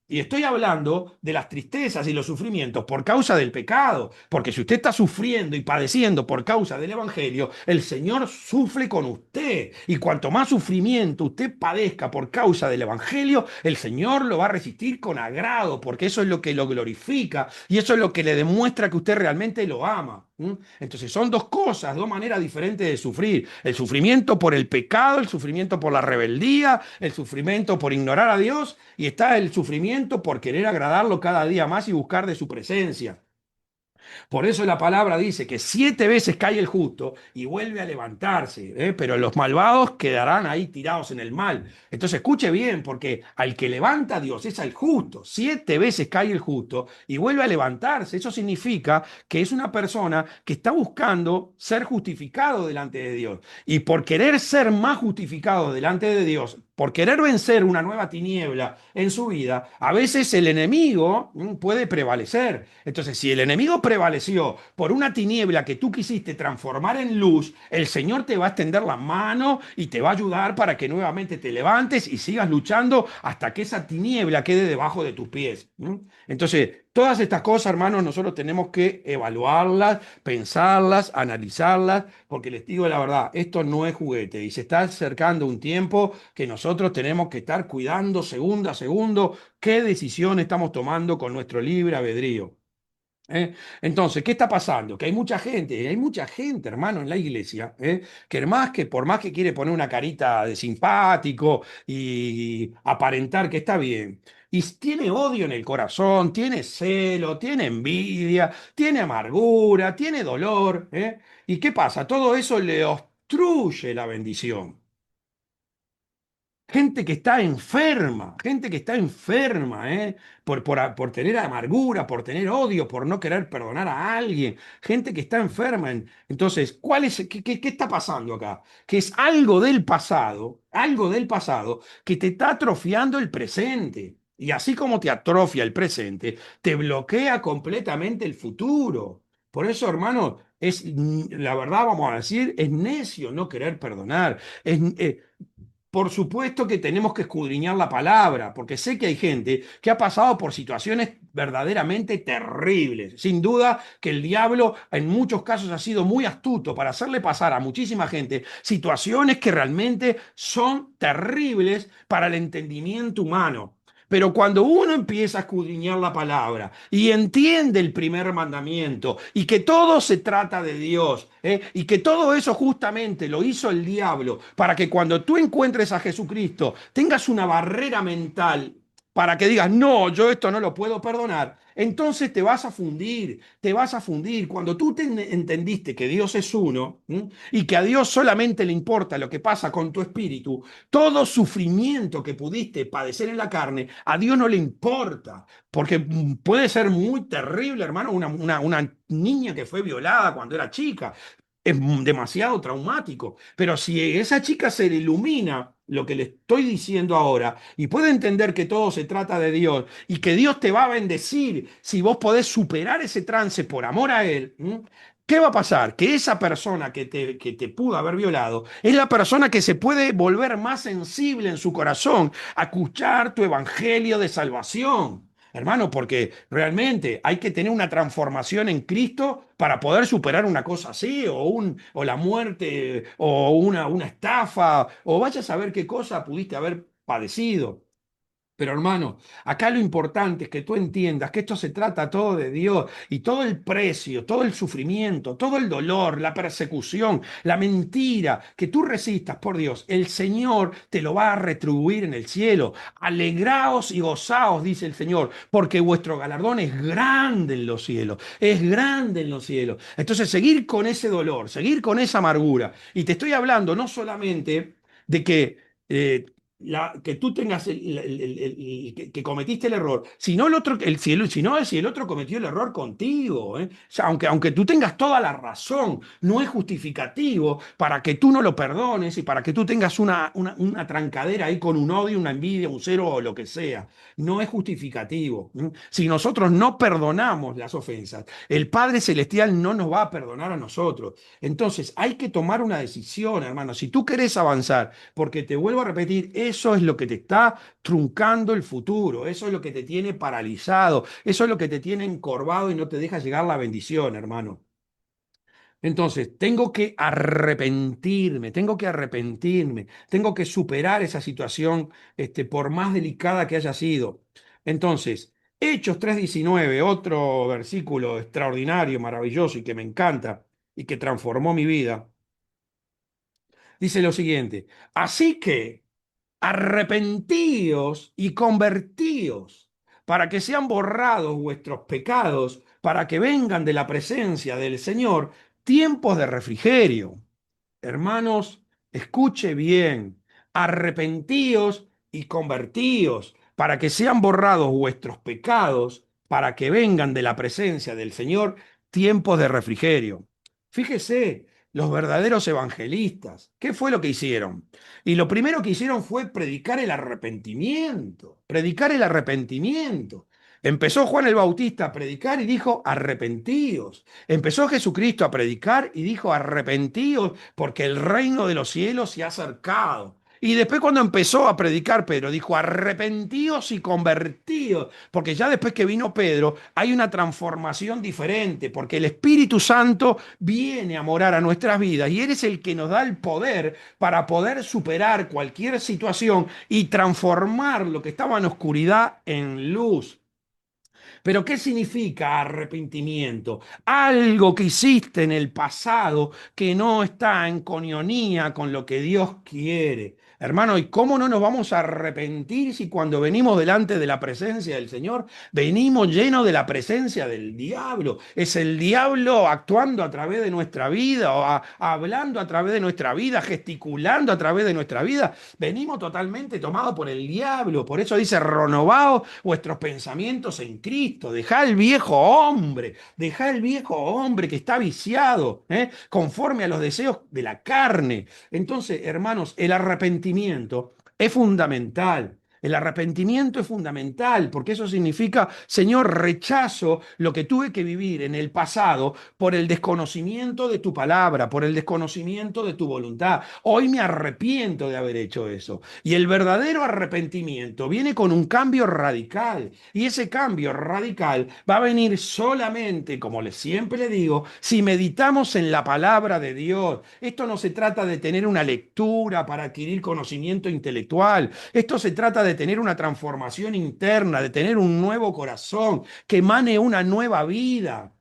[SPEAKER 1] Y estoy hablando de las tristezas y los sufrimientos por causa del pecado, porque si usted está sufriendo y padeciendo por causa del Evangelio, el Señor sufre con usted. Y cuanto más sufrimiento usted padezca por causa del Evangelio, el Señor lo va a resistir con agrado, porque eso es lo que lo glorifica y eso es lo que le demuestra que usted realmente lo ama. Entonces son dos cosas, dos maneras diferentes de sufrir. El sufrimiento por el pecado, el sufrimiento por la rebeldía, el sufrimiento por ignorar a Dios y está el sufrimiento por querer agradarlo cada día más y buscar de su presencia. Por eso la palabra dice que 7 veces cae el justo y vuelve a levantarse, pero los malvados quedarán ahí tirados en el mal. Entonces escuche bien, porque al que levanta a Dios es al justo. 7 veces cae el justo y vuelve a levantarse. Eso significa que es una persona que está buscando ser justificado delante de Dios. Y por querer ser más justificado delante de Dios, por querer vencer una nueva tiniebla en su vida, a veces el enemigo puede prevalecer. Entonces, si el enemigo prevaleció por una tiniebla que tú quisiste transformar en luz, el Señor te va a extender la mano y te va a ayudar para que nuevamente te levantes y sigas luchando hasta que esa tiniebla quede debajo de tus pies. Entonces, todas estas cosas, hermanos, nosotros tenemos que evaluarlas, pensarlas, analizarlas, porque les digo la verdad, esto no es juguete y se está acercando un tiempo que nosotros tenemos que estar cuidando segundo a segundo qué decisión estamos tomando con nuestro libre albedrío. ¿Eh? Entonces, ¿qué está pasando? Que hay mucha gente, hermano, en la iglesia, que por más que quiere poner una carita de simpático y aparentar que está bien, y tiene odio en el corazón, tiene celo, tiene envidia, tiene amargura, tiene dolor, ¿eh? ¿Y qué pasa? Todo eso le obstruye la bendición. Gente que está enferma, ¿eh? Por tener amargura, por tener odio, por no querer perdonar a alguien. Gente que está enferma. Entonces, qué está pasando acá? Que es algo del pasado que te está atrofiando el presente. Y así como te atrofia el presente, te bloquea completamente el futuro. Por eso, hermano, la verdad, vamos a decir, es necio no querer perdonar. Por supuesto que tenemos que escudriñar la palabra, porque sé que hay gente que ha pasado por situaciones verdaderamente terribles. Sin duda que el diablo en muchos casos ha sido muy astuto para hacerle pasar a muchísima gente situaciones que realmente son terribles para el entendimiento humano. Pero cuando uno empieza a escudriñar la palabra y entiende el primer mandamiento y que todo se trata de Dios, y que todo eso justamente lo hizo el diablo para que cuando tú encuentres a Jesucristo tengas una barrera mental para que digas, no, yo esto no lo puedo perdonar, entonces te vas a fundir, te vas a fundir. Cuando tú entendiste que Dios es uno, y que a Dios solamente le importa lo que pasa con tu espíritu, todo sufrimiento que pudiste padecer en la carne, a Dios no le importa, porque puede ser muy terrible, hermano, una niña que fue violada cuando era chica. Es demasiado traumático, pero si a esa chica se le ilumina lo que le estoy diciendo ahora y puede entender que todo se trata de Dios y que Dios te va a bendecir si vos podés superar ese trance por amor a Él, ¿qué va a pasar? Que esa persona que te pudo haber violado es la persona que se puede volver más sensible en su corazón a escuchar tu evangelio de salvación. Hermano, porque realmente hay que tener una transformación en Cristo para poder superar una cosa así, o la muerte, o una estafa, o vaya a saber qué cosa pudiste haber padecido. Pero hermano, acá lo importante es que tú entiendas que esto se trata todo de Dios y todo el precio, todo el sufrimiento, todo el dolor, la persecución, la mentira que tú resistas por Dios, el Señor te lo va a retribuir en el cielo. Alegraos y gozaos, dice el Señor, porque vuestro galardón es grande en los cielos, es grande en los cielos. Entonces, seguir con ese dolor, seguir con esa amargura. Y te estoy hablando no solamente de que que tú tengas que cometiste el error, si no el otro, si el otro cometió el error contigo, ¿eh? O sea, aunque tú tengas toda la razón, no es justificativo para que tú no lo perdones y para que tú tengas una trancadera ahí con un odio, una envidia, un cero o lo que sea. No es justificativo. Si nosotros no perdonamos las ofensas, el Padre Celestial no nos va a perdonar a nosotros. Entonces hay que tomar una decisión, hermano. Si tú querés avanzar, porque te vuelvo a repetir, eso es lo que te está truncando el futuro, eso es lo que te tiene paralizado, eso es lo que te tiene encorvado y no te deja llegar la bendición, hermano. Entonces, tengo que arrepentirme, tengo que superar esa situación, por más delicada que haya sido. Entonces, Hechos 3:19, otro versículo extraordinario, maravilloso y que me encanta y que transformó mi vida, dice lo siguiente: así que arrepentíos y convertíos para que sean borrados vuestros pecados, para que vengan de la presencia del Señor tiempos de refrigerio. Hermanos, escuche bien, arrepentíos y convertíos para que sean borrados vuestros pecados, para que vengan de la presencia del Señor tiempos de refrigerio. Fíjese los verdaderos evangelistas. ¿Qué fue lo que hicieron? Y lo primero que hicieron fue predicar el arrepentimiento, predicar el arrepentimiento. Empezó Juan el Bautista a predicar y dijo, arrepentíos. Empezó Jesucristo a predicar y dijo, arrepentíos, porque el reino de los cielos se ha acercado. Y después cuando empezó a predicar Pedro, dijo, arrepentíos y convertíos, porque ya después que vino Pedro hay una transformación diferente, porque el Espíritu Santo viene a morar a nuestras vidas y Él es el que nos da el poder para poder superar cualquier situación y transformar lo que estaba en oscuridad en luz. Pero ¿qué significa arrepentimiento? Algo que hiciste en el pasado que no está en coinonía con lo que Dios quiere. Hermano, ¿y cómo no nos vamos a arrepentir si cuando venimos delante de la presencia del Señor, venimos llenos de la presencia del diablo? Es el diablo actuando a través de nuestra vida, o hablando a través de nuestra vida, gesticulando a través de nuestra vida. Venimos totalmente tomados por el diablo. Por eso dice, renovaos vuestros pensamientos en Cristo. Dejá el viejo hombre que está viciado, conforme a los deseos de la carne. Entonces, hermanos, el arrepentimiento es fundamental. El arrepentimiento es fundamental porque eso significa, Señor, rechazo lo que tuve que vivir en el pasado por el desconocimiento de tu palabra, por el desconocimiento de tu voluntad. Hoy me arrepiento de haber hecho eso. Y el verdadero arrepentimiento viene con un cambio radical. Y ese cambio radical va a venir solamente, como siempre le digo, si meditamos en la palabra de Dios. Esto no se trata de tener una lectura para adquirir conocimiento intelectual. Esto se trata de tener una transformación interna, de tener un nuevo corazón, que emane una nueva vida.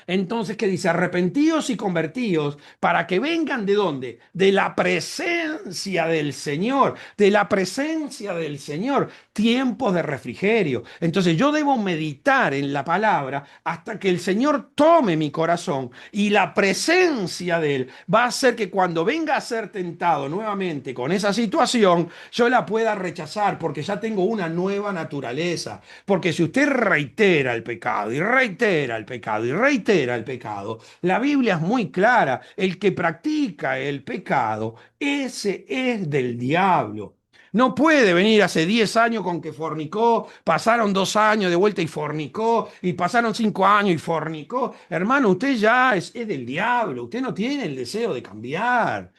[SPEAKER 1] Entonces, ¿qué dice? Arrepentíos y convertíos para que vengan de dónde? De la presencia del Señor, de la presencia del Señor, tiempos de refrigerio. Entonces yo debo meditar en la palabra hasta que el Señor tome mi corazón y la presencia de Él va a hacer que cuando venga a ser tentado nuevamente con esa situación, yo la pueda rechazar porque ya tengo una nueva naturaleza. Porque si usted reitera el pecado y reitera el pecado y reitera el pecado, la Biblia es muy clara, el que practica el pecado, ese es del diablo. No puede venir hace 10 años con que fornicó, pasaron 2 años de vuelta y fornicó, y pasaron 5 años y fornicó. Hermano, usted ya es del diablo, usted no tiene el deseo de cambiar.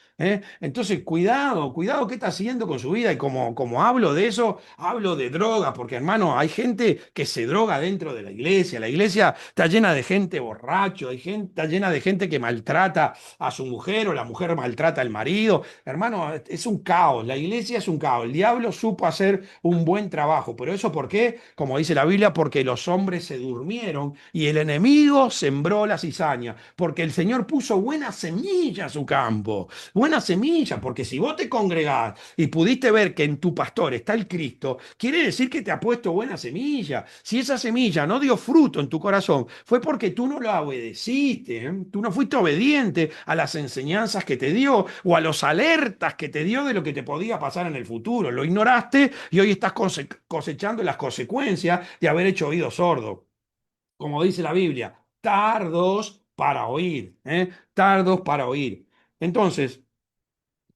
[SPEAKER 1] Entonces, cuidado, cuidado qué está haciendo con su vida. Y como hablo de eso, hablo de droga, porque hermano, hay gente que se droga dentro de la iglesia. La iglesia está llena de gente borracho, está llena de gente que maltrata a su mujer o la mujer maltrata al marido. Hermano, es un caos, la iglesia es un caos. El diablo supo hacer un buen trabajo, pero ¿eso por qué? Como dice la Biblia, porque los hombres se durmieron y el enemigo sembró la cizaña, porque el Señor puso buena semilla a su campo, buena semilla, porque si vos te congregás y pudiste ver que en tu pastor está el Cristo, quiere decir que te ha puesto buena semilla. Si esa semilla no dio fruto en tu corazón, fue porque tú no la obedeciste, ¿eh? Tú no fuiste obediente a las enseñanzas que te dio o a los alertas que te dio de lo que te podía pasar en el futuro. Lo ignoraste y hoy estás cosechando las consecuencias de haber hecho oído sordo. Como dice la Biblia, tardos para oír, ¿eh? Tardos para oír. Entonces,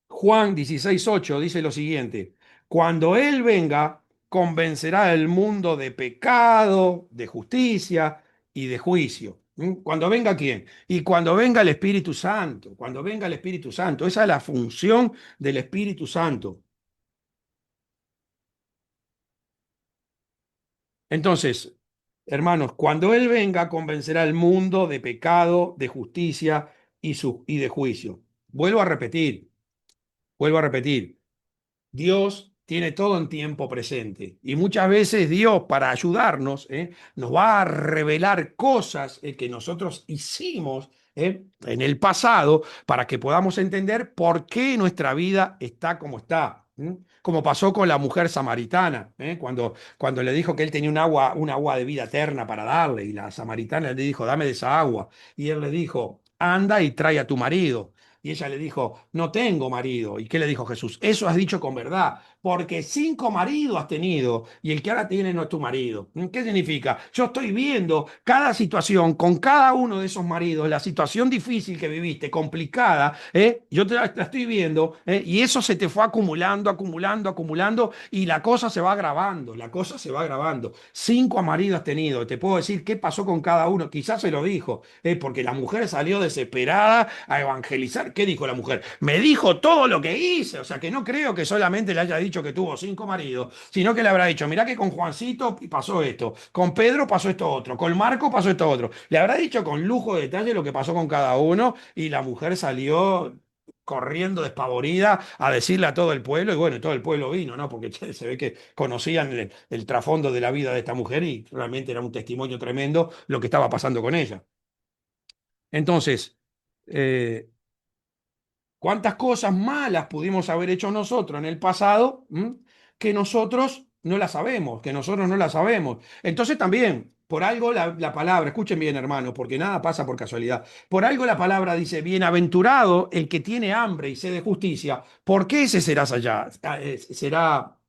[SPEAKER 1] Juan 16:8 dice lo siguiente, cuando Él venga, convencerá al mundo de pecado, de justicia y de juicio. Cuando venga quién? Y cuando venga el Espíritu Santo, cuando venga el Espíritu Santo, esa es la función del Espíritu Santo. Entonces, hermanos, cuando Él venga, convencerá al mundo de pecado, de justicia y de juicio. Vuelvo a repetir, vuelvo a repetir. Dios tiene todo en tiempo presente y muchas veces Dios para ayudarnos nos va a revelar cosas que nosotros hicimos en el pasado para que podamos entender por qué nuestra vida está como está. Como pasó con la mujer samaritana, cuando le dijo que él tenía un agua de vida eterna para darle y la samaritana le dijo, dame de esa agua. Y él le dijo, anda y trae a tu marido. Y ella le dijo, no tengo marido. ¿Y qué le dijo Jesús? Eso has dicho con verdad, porque 5 maridos has tenido y el que ahora tiene no es tu marido. ¿Qué significa? Yo estoy viendo cada situación con cada uno de esos maridos, la situación difícil que viviste, complicada, yo te la estoy viendo, y eso se te fue acumulando, acumulando, acumulando, y la cosa se va agravando, la cosa se va agravando. 5 maridos has tenido, te puedo decir qué pasó con cada uno, quizás se lo dijo, porque la mujer salió desesperada a evangelizar. ¿Qué dijo la mujer? Me dijo todo lo que hice, o sea que no creo que solamente le haya dicho que tuvo 5 maridos, sino que le habrá dicho, mirá que con Juancito pasó esto, con Pedro pasó esto otro, con Marco pasó esto otro. Le habrá dicho con lujo de detalle lo que pasó con cada uno y la mujer salió corriendo despavorida a decirle a todo el pueblo, y bueno, todo el pueblo vino, ¿no? Porque che, se ve que conocían el trasfondo de la vida de esta mujer y realmente era un testimonio tremendo lo que estaba pasando con ella. Entonces, eh, ¿cuántas cosas malas pudimos haber hecho nosotros en el pasado, que nosotros no las sabemos, que nosotros no las sabemos? Entonces también, por algo la palabra, escuchen bien hermanos, porque nada pasa por casualidad, por algo la palabra dice, bienaventurado el que tiene hambre y sed de justicia, porque ese será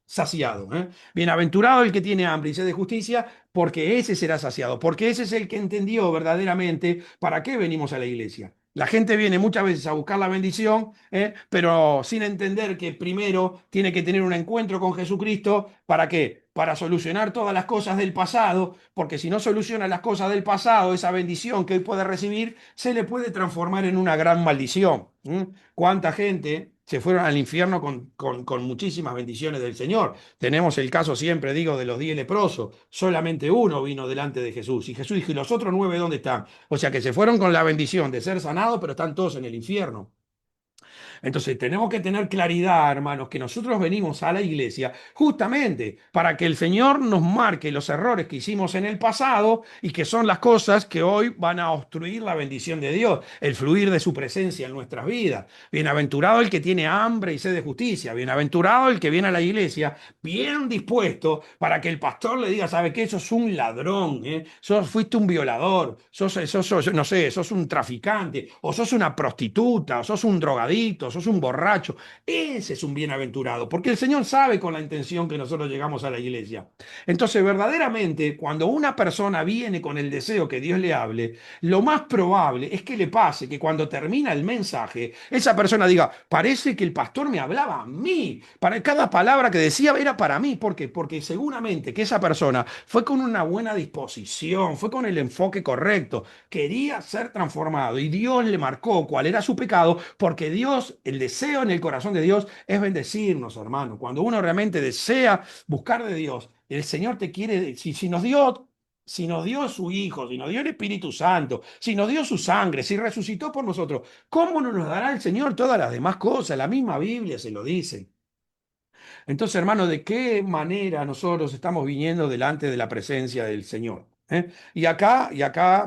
[SPEAKER 1] saciado. Bienaventurado el que tiene hambre y sed de justicia, porque ese será saciado, porque ese es el que entendió verdaderamente para qué venimos a la iglesia. La gente viene muchas veces a buscar la bendición, pero sin entender que primero tiene que tener un encuentro con Jesucristo. ¿Para qué? Para solucionar todas las cosas del pasado, porque si no soluciona las cosas del pasado, esa bendición que hoy puede recibir se le puede transformar en una gran maldición. ¿Cuánta gente se fueron al infierno con muchísimas bendiciones del Señor? Tenemos el caso siempre, digo, de los 10 leprosos. Solamente uno vino delante de Jesús. Y Jesús dijo, ¿y los otros 9 dónde están? O sea que se fueron con la bendición de ser sanados, pero están todos en el infierno. Entonces tenemos que tener claridad, hermanos, que nosotros venimos a la iglesia justamente para que el Señor nos marque los errores que hicimos en el pasado y que son las cosas que hoy van a obstruir la bendición de Dios, el fluir de su presencia en nuestras vidas. Bienaventurado el que tiene hambre y sed de justicia, bienaventurado el que viene a la iglesia bien dispuesto para que el pastor le diga, ¿sabe qué? Sos un ladrón, fuiste un violador, no sé, sos un traficante, o sos una prostituta, o sos un drogadicto, sos un borracho. Ese es un bienaventurado, porque el Señor sabe con la intención que nosotros llegamos a la iglesia. Entonces, verdaderamente, cuando una persona viene con el deseo que Dios le hable, lo más probable es que le pase que cuando termina el mensaje, esa persona diga, parece que el pastor me hablaba a mí. Para cada palabra que decía era para mí. ¿Por qué? Porque seguramente que esa persona fue con una buena disposición, fue con el enfoque correcto, quería ser transformado y Dios le marcó cuál era su pecado, porque Dios, el deseo en el corazón de Dios es bendecirnos, hermano. Cuando uno realmente desea buscar de Dios, el Señor te quiere, si nos dio su Hijo, si nos dio el Espíritu Santo, si nos dio su sangre, si resucitó por nosotros, ¿cómo no nos dará el Señor todas las demás cosas? La misma Biblia se lo dice. Entonces, hermano, ¿de qué manera nosotros estamos viniendo delante de la presencia del Señor? Y acá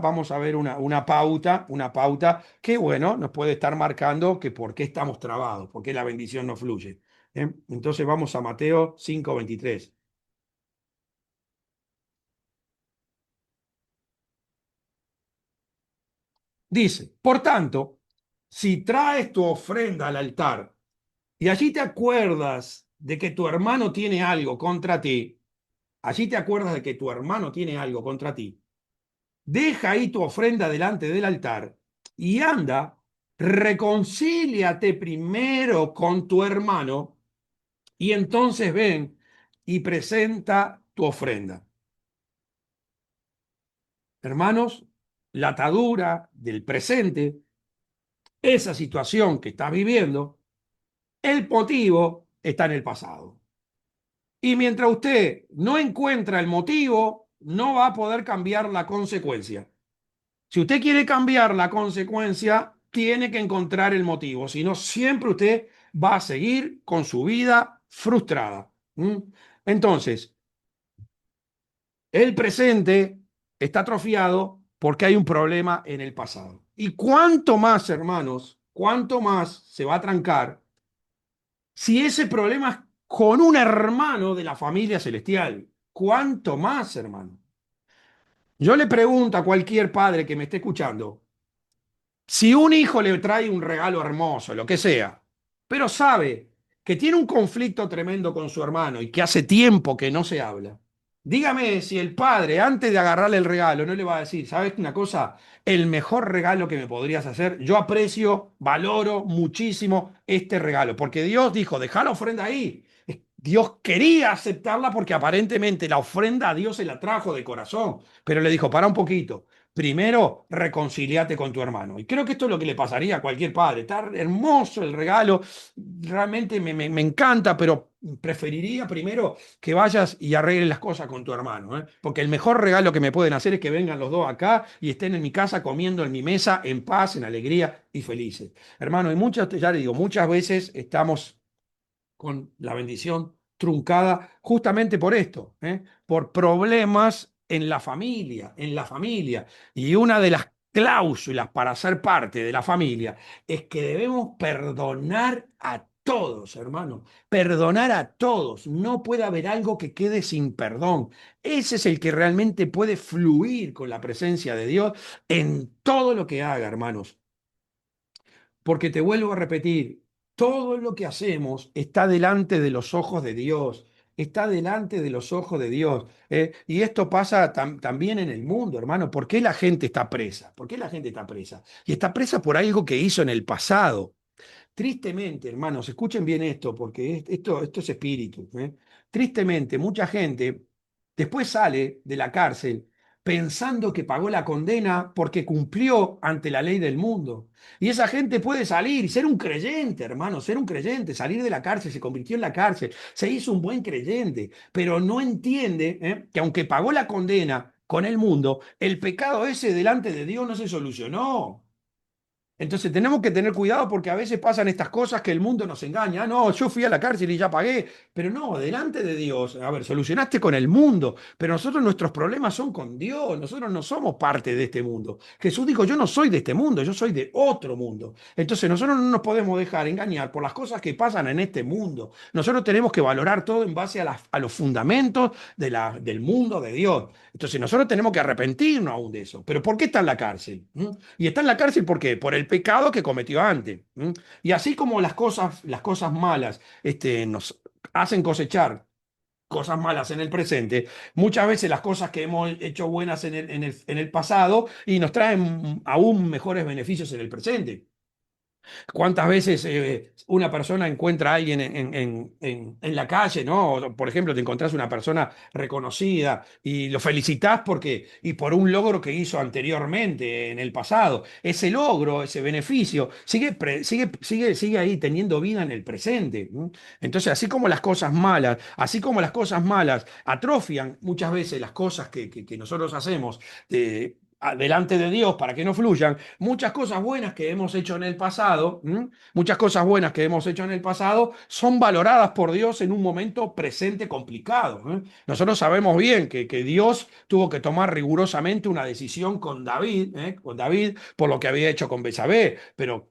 [SPEAKER 1] vamos a ver una pauta que, bueno, nos puede estar marcando que por qué estamos trabados, por qué la bendición no fluye. Entonces vamos a Mateo 5:23. Dice, por tanto, si traes tu ofrenda al altar y allí te acuerdas de que tu hermano tiene algo contra ti, allí te acuerdas de que tu hermano tiene algo contra ti, deja ahí tu ofrenda delante del altar y anda, reconcíliate primero con tu hermano y entonces ven y presenta tu ofrenda. Hermanos, la atadura del presente, esa situación que estás viviendo, el motivo está en el pasado. Y mientras usted no encuentra el motivo, no va a poder cambiar la consecuencia. Si usted quiere cambiar la consecuencia, tiene que encontrar el motivo. Si no, siempre usted va a seguir con su vida frustrada. Entonces, el presente está atrofiado porque hay un problema en el pasado. Y cuánto más, hermanos, cuánto más se va a trancar si ese problema es con un hermano de la familia celestial. Cuánto más, hermano. Yo le pregunto a cualquier padre que me esté escuchando, si un hijo le trae un regalo hermoso, lo que sea, pero sabe que tiene un conflicto tremendo con su hermano y que hace tiempo que no se habla, dígame si el padre, antes de agarrarle el regalo, no le va a decir, ¿sabes una cosa? El mejor regalo que me podrías hacer, yo aprecio, valoro muchísimo este regalo, porque Dios dijo, deja la ofrenda ahí. Dios quería aceptarla porque aparentemente la ofrenda a Dios se la trajo de corazón, pero le dijo, para un poquito. Primero, reconciliate con tu hermano. Y creo que esto es lo que le pasaría a cualquier padre. Está hermoso el regalo, realmente me encanta, pero preferiría primero que vayas y arregles las cosas con tu hermano, ¿eh? Porque el mejor regalo que me pueden hacer es que vengan los dos acá y estén en mi casa comiendo en mi mesa en paz, en alegría y felices. Hermano, y muchas, ya le digo, muchas veces estamos con la bendición truncada justamente por esto, ¿eh? Por problemas en la familia, en la familia. Y una de las cláusulas para ser parte de la familia es que debemos perdonar a todos, hermano, perdonar a todos. No puede haber algo que quede sin perdón. Ese es el que realmente puede fluir con la presencia de Dios en todo lo que haga, hermanos. Porque te vuelvo a repetir, todo lo que hacemos está delante de los ojos de Dios, está delante de los ojos de Dios. Y esto pasa también en el mundo, hermano. ¿Por qué la gente está presa? ¿Por qué la gente está presa? Y está presa por algo que hizo en el pasado. Tristemente, hermanos, escuchen bien esto, porque esto es espíritu, ¿eh? Tristemente, mucha gente después sale de la cárcel pensando que pagó la condena porque cumplió ante la ley del mundo. Y esa gente puede salir y ser un creyente, hermano, ser un creyente, salir de la cárcel, se convirtió en la cárcel, se hizo un buen creyente, pero no entiende, que aunque pagó la condena con el mundo, el pecado ese delante de Dios no se solucionó. Entonces tenemos que tener cuidado porque a veces pasan estas cosas que el mundo nos engaña. Ah, no, yo fui a la cárcel y ya pagué. Pero no, delante de Dios. A ver, solucionaste con el mundo, pero nosotros nuestros problemas son con Dios. Nosotros no somos parte de este mundo. Jesús dijo, yo no soy de este mundo, yo soy de otro mundo. Entonces nosotros no nos podemos dejar engañar por las cosas que pasan en este mundo. Nosotros tenemos que valorar todo en base a los fundamentos del mundo de Dios. Entonces nosotros tenemos que arrepentirnos aún de eso. Pero ¿por qué está en la cárcel? Y está en la cárcel ¿por qué? Por el pecado que cometió antes. Y así como las cosas malas nos hacen cosechar cosas malas en el presente, muchas veces las cosas que hemos hecho buenas en el pasado y nos traen aún mejores beneficios en el presente. ¿Cuántas veces una persona encuentra a alguien en la calle, ¿no? O, por ejemplo, te encontrás una persona reconocida y lo felicitas y por un logro que hizo anteriormente en el pasado. Ese logro, ese beneficio, sigue ahí teniendo vida en el presente. Entonces, así como las cosas malas atrofian muchas veces las cosas que nosotros hacemos. Delante de Dios para que no fluyan, muchas cosas buenas que hemos hecho en el pasado, muchas cosas buenas que hemos hecho en el pasado son valoradas por Dios en un momento presente complicado. Nosotros sabemos bien que Dios tuvo que tomar rigurosamente una decisión con David por lo que había hecho con Betsabé, pero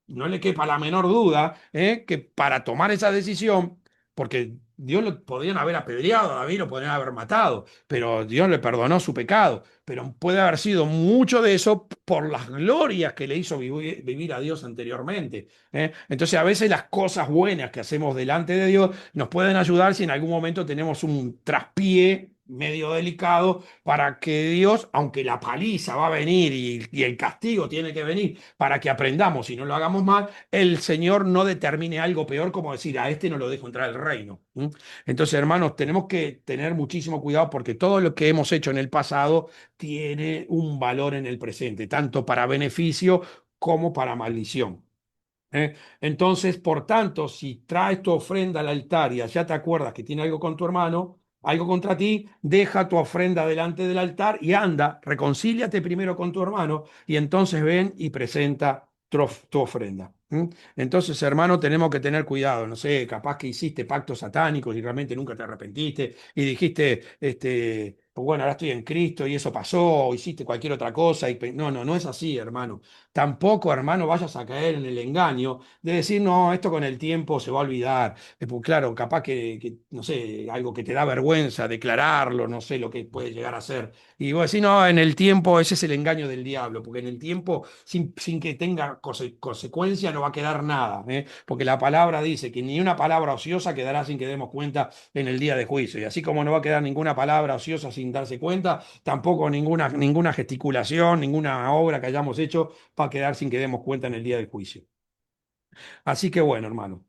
[SPEAKER 1] no le quepa la menor duda, que para tomar esa decisión, porque Dios lo podían haber apedreado a David, lo podrían haber matado, pero Dios le perdonó su pecado. Pero puede haber sido mucho de eso por las glorias que le hizo vivir a Dios anteriormente. Entonces, a veces las cosas buenas que hacemos delante de Dios nos pueden ayudar si en algún momento tenemos un traspié medio delicado para que Dios, aunque la paliza va a venir y el castigo tiene que venir para que aprendamos y no lo hagamos mal, el Señor no determine algo peor como decir, a este no lo dejo entrar al reino. Entonces, hermanos, tenemos que tener muchísimo cuidado porque todo lo que hemos hecho en el pasado tiene un valor en el presente, tanto para beneficio como para maldición. Entonces, por tanto, si traes tu ofrenda al altar y ya te acuerdas que tiene algo con tu hermano, algo contra ti, deja tu ofrenda delante del altar y anda, reconcíliate primero con tu hermano y entonces ven y presenta tu ofrenda. Entonces, hermano, tenemos que tener cuidado. No sé, capaz que hiciste pactos satánicos y realmente nunca te arrepentiste y dijiste, pues bueno, ahora estoy en Cristo y eso pasó, o hiciste cualquier otra cosa. No, no, no es así, hermano. tampoco, hermano, vayas a caer en el engaño de decir, no, esto con el tiempo se va a olvidar. Pues claro, capaz no sé, algo que te da vergüenza declararlo, no sé lo que puede llegar a ser. Y vos decís, no, en el tiempo ese es el engaño del diablo, porque en el tiempo, sin que tenga consecuencia, no va a quedar nada, ¿eh? Porque la palabra dice que ni una palabra ociosa quedará sin que demos cuenta en el día de juicio. Y así como no va a quedar ninguna palabra ociosa sin darse cuenta, tampoco ninguna gesticulación, ninguna obra que hayamos hecho va a quedar sin que demos cuenta en el día del juicio. Así que bueno, hermano,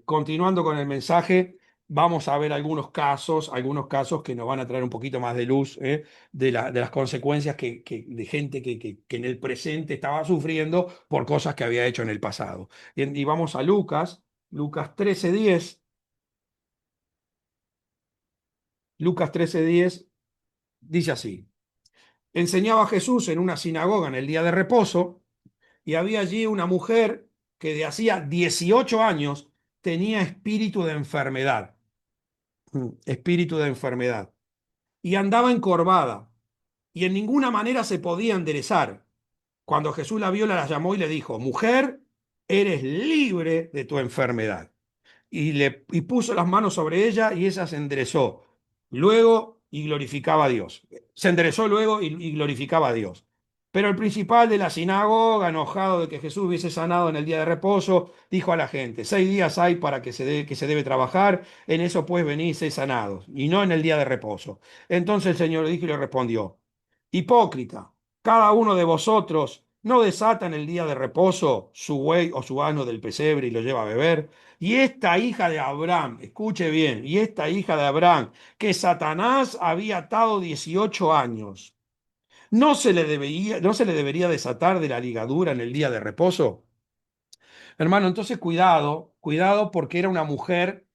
[SPEAKER 1] continuando con el mensaje, vamos a ver algunos casos que nos van a traer un poquito más de luz, de las consecuencias de gente que en el presente estaba sufriendo por cosas que había hecho en el pasado. Y vamos a Lucas, Lucas 13:10. Lucas 13:10 dice así: enseñaba Jesús en una sinagoga en el día de reposo, y había allí una mujer que de hacía 18 años tenía espíritu de enfermedad, espíritu de enfermedad, y andaba encorvada, y en ninguna manera se podía enderezar. Cuando Jesús la vio, la llamó y le dijo: mujer, eres libre de tu enfermedad. Y puso las manos sobre ella y ella se enderezó luego y glorificaba a Dios. Se enderezó luego y glorificaba a Dios. Pero el principal de la sinagoga, enojado de que Jesús hubiese sanado en el día de reposo, dijo a la gente: 6 días hay para que se debe trabajar, en eso pues venís sanados, y no en el día de reposo. Entonces el Señor le dijo y le respondió: hipócrita, cada uno de vosotros no desata en el día de reposo su buey o su asno del pesebre y lo lleva a beber. Y esta hija de Abraham, escuche bien, y esta hija de Abraham, que Satanás había atado 18 años, ¿no se le debería desatar de la ligadura en el día de reposo? Hermano, entonces cuidado, cuidado, porque era una mujer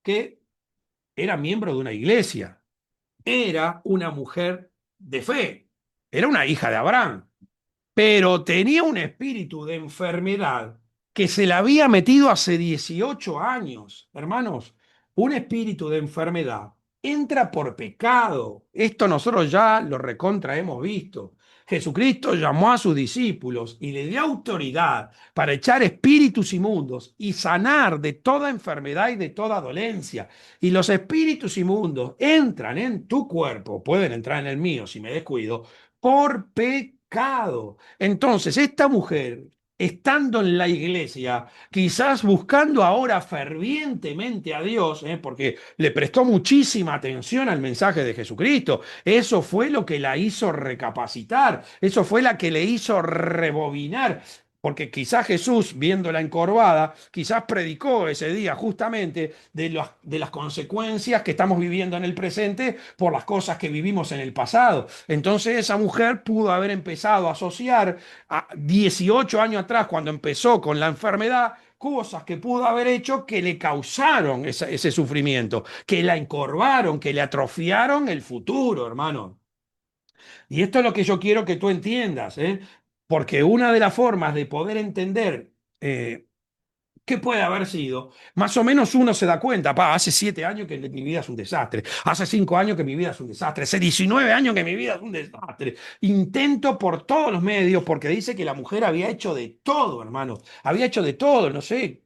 [SPEAKER 1] que era miembro de una iglesia, era una mujer de fe, era una hija de Abraham, pero tenía un espíritu de enfermedad que se le había metido hace 18 años. Hermanos, un espíritu de enfermedad entra por pecado. Esto nosotros ya lo recontra hemos visto. Jesucristo llamó a sus discípulos y le dio autoridad para echar espíritus inmundos y sanar de toda enfermedad y de toda dolencia. Y los espíritus inmundos entran en tu cuerpo, pueden entrar en el mío si me descuido, por pecado. Entonces, esta mujer, estando en la iglesia, quizás buscando ahora fervientemente a Dios, porque le prestó muchísima atención al mensaje de Jesucristo, eso fue lo que la hizo recapacitar, eso fue la que le hizo rebobinar. Porque quizás Jesús, viéndola encorvada, quizás predicó ese día justamente de las consecuencias que estamos viviendo en el presente por las cosas que vivimos en el pasado. Entonces esa mujer pudo haber empezado a asociar a 18 años atrás, cuando empezó con la enfermedad, cosas que pudo haber hecho que le causaron ese sufrimiento, que la encorvaron, que le atrofiaron el futuro, hermano. Y esto es lo que yo quiero que tú entiendas, ¿eh? Porque una de las formas de poder entender qué puede haber sido, más o menos uno se da cuenta: hace 7 años que mi vida es un desastre, hace 5 años que mi vida es un desastre, hace 19 años que mi vida es un desastre. Intento por todos los medios, porque dice que la mujer había hecho de todo, hermano, había hecho de todo, no sé,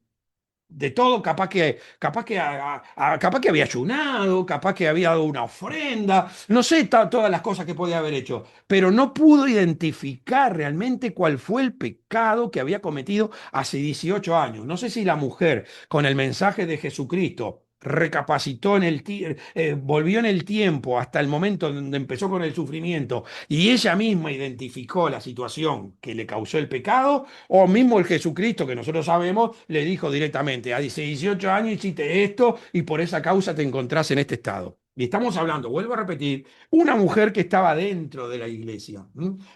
[SPEAKER 1] de todo, capaz que había ayunado, capaz que había dado una ofrenda, no sé todas las cosas que podía haber hecho, pero no pudo identificar realmente cuál fue el pecado que había cometido hace 18 años. No sé si la mujer, con el mensaje de Jesucristo, recapacitó volvió en el tiempo hasta el momento donde empezó con el sufrimiento y ella misma identificó la situación que le causó el pecado, o mismo el Jesucristo que nosotros sabemos le dijo directamente: a 18 años hiciste esto y por esa causa te encontrás en este estado. Y estamos hablando, vuelvo a repetir, una mujer que estaba dentro de la iglesia,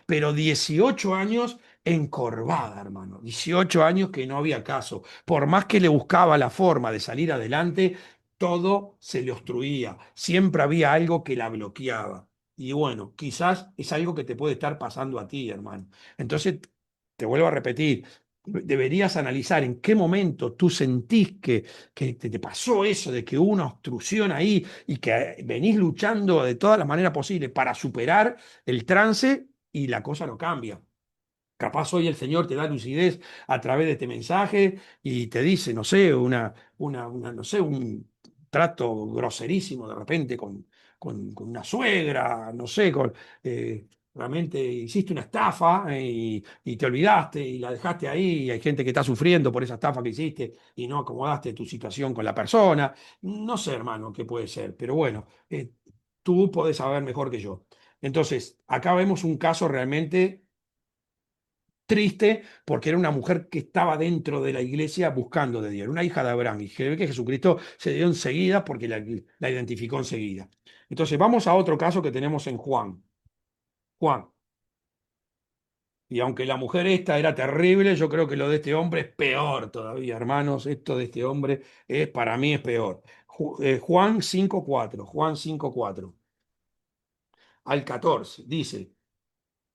[SPEAKER 1] pero 18 años encorvada, hermano. 18 años que no había caso. Por más que le buscaba la forma de salir adelante, todo se le obstruía. Siempre había algo que la bloqueaba. Y bueno, quizás es algo que te puede estar pasando a ti, hermano. Entonces, te vuelvo a repetir, deberías analizar en qué momento tú sentís que te pasó eso, de que hubo una obstrucción ahí y que venís luchando de todas las maneras posibles para superar el trance y la cosa no cambia. Capaz hoy el Señor te da lucidez a través de este mensaje y te dice, no sé, no sé, un trato groserísimo de repente con una suegra, no sé, eh, realmente hiciste una estafa y te olvidaste y la dejaste ahí y hay gente que está sufriendo por esa estafa que hiciste y no acomodaste tu situación con la persona. No sé, hermano, qué puede ser, pero bueno, tú podés saber mejor que yo. Entonces, acá vemos un caso realmente triste porque era una mujer que estaba dentro de la iglesia buscando de Dios, era una hija de Abraham y se ve que Jesucristo se dio enseguida porque la identificó enseguida. Entonces vamos a otro caso que tenemos en Juan. Juan. Y aunque la mujer esta era terrible, yo creo que lo de este hombre es peor todavía, hermanos. Esto de este hombre es, para mí es peor. Juan 5:4, Juan 5:4 al 14 dice.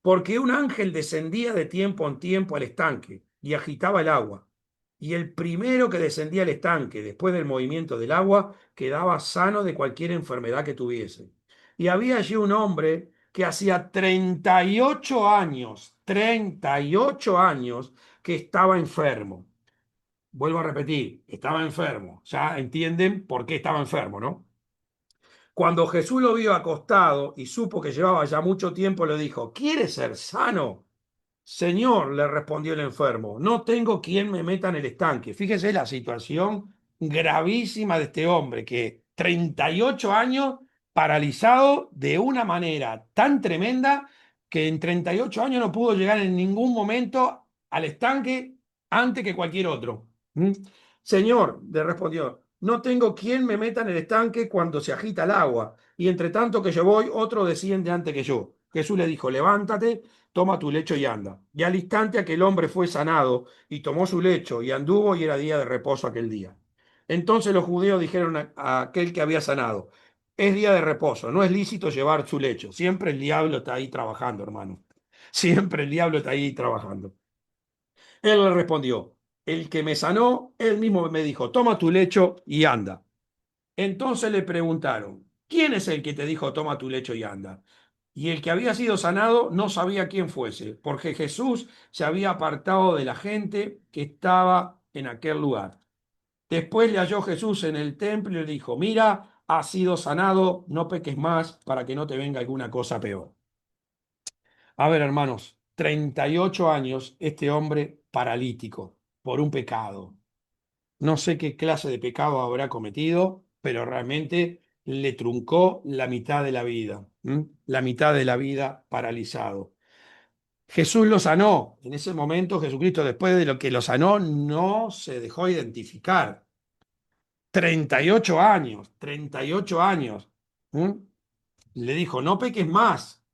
[SPEAKER 1] Porque un ángel descendía de tiempo en tiempo al estanque y agitaba el agua. Y el primero que descendía al estanque, después del movimiento del agua, quedaba sano de cualquier enfermedad que tuviese. Y había allí un hombre que hacía 38 años que estaba enfermo. Vuelvo a repetir, estaba enfermo. Ya entienden por qué estaba enfermo, ¿no? Cuando Jesús lo vio acostado y supo que llevaba ya mucho tiempo, le dijo, ¿quieres ser sano? Señor, le respondió el enfermo, no tengo quien me meta en el estanque. Fíjese la situación gravísima de este hombre, que 38 años paralizado de una manera tan tremenda que en 38 años no pudo llegar en ningún momento al estanque antes que cualquier otro. ¿Mm? Señor, le respondió, no tengo quien me meta en el estanque cuando se agita el agua, y entre tanto que yo voy, otro desciende antes que yo. Jesús le dijo, levántate, toma tu lecho y anda. Y al instante aquel hombre fue sanado y tomó su lecho y anduvo y era día de reposo aquel día. Entonces los judíos dijeron a aquel que había sanado, es día de reposo, no es lícito llevar su lecho. Siempre el diablo está ahí trabajando, hermano. Siempre el diablo está ahí trabajando. Él le respondió, el que me sanó, él mismo me dijo, toma tu lecho y anda. Entonces le preguntaron, ¿quién es el que te dijo, toma tu lecho y anda? Y el que había sido sanado no sabía quién fuese, porque Jesús se había apartado de la gente que estaba en aquel lugar. Después le halló Jesús en el templo y le dijo, mira, has sido sanado, no peques más para que no te venga alguna cosa peor. A ver, hermanos, 38 años este hombre paralítico por un pecado. No sé qué clase de pecado habrá cometido, pero realmente le truncó la mitad de la vida, ¿m? La mitad de la vida paralizado. Jesús lo sanó. En ese momento Jesucristo, después de lo que lo sanó, no se dejó identificar. 38 años, 38 años. ¿M? Le dijo, no peques más.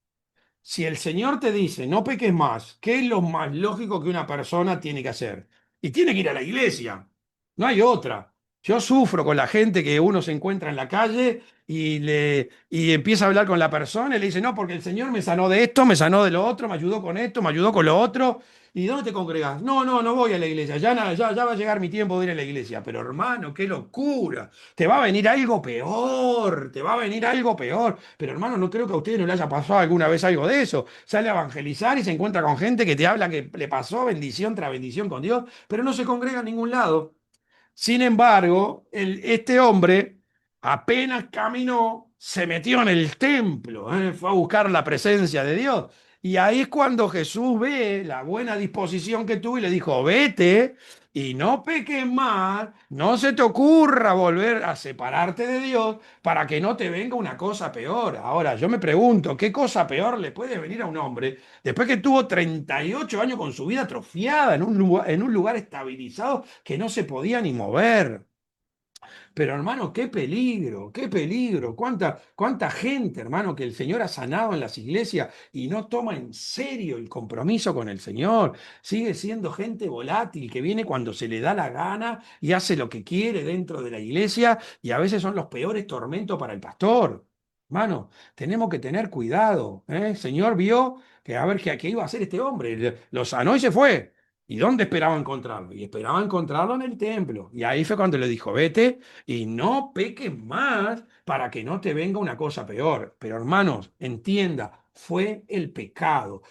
[SPEAKER 1] Si el Señor te dice, no peques más, ¿qué es lo más lógico que una persona tiene que hacer? Y tiene que ir a la iglesia. No hay otra. Yo sufro con la gente que uno se encuentra en la calle y empieza a hablar con la persona y le dice, no, porque el Señor me sanó de esto, me sanó de lo otro, me ayudó con esto, me ayudó con lo otro. ¿Y dónde te congregas? No, no, no voy a la iglesia. Ya, ya va a llegar mi tiempo de ir a la iglesia. Pero hermano, qué locura. Te va a venir algo peor. Te va a venir algo peor. Pero hermano, no creo que a ustedes no le haya pasado alguna vez algo de eso. Sale a evangelizar y se encuentra con gente que te habla que le pasó bendición tras bendición con Dios, pero no se congrega en ningún lado. Sin embargo, este hombre apenas caminó, se metió en el templo, fue a buscar la presencia de Dios. Y ahí es cuando Jesús ve la buena disposición que tuvo y le dijo, vete y no peques más, no se te ocurra volver a separarte de Dios para que no te venga una cosa peor. Ahora, yo me pregunto, ¿qué cosa peor le puede venir a un hombre después que tuvo 38 años con su vida atrofiada en un lugar estabilizado que no se podía ni mover? Pero hermano, qué peligro, qué peligro. Cuánta gente, hermano, que el Señor ha sanado en las iglesias y no toma en serio el compromiso con el Señor. Sigue siendo gente volátil que viene cuando se le da la gana y hace lo que quiere dentro de la iglesia y a veces son los peores tormentos para el pastor. Hermano, tenemos que tener cuidado, ¿eh? El Señor vio que a ver qué iba a hacer este hombre. Lo sanó y se fue. ¿Y dónde esperaba encontrarlo? Y esperaba encontrarlo en el templo. Y ahí fue cuando le dijo, vete y no peques más para que no te venga una cosa peor. Pero hermanos, entienda, fue el pecado,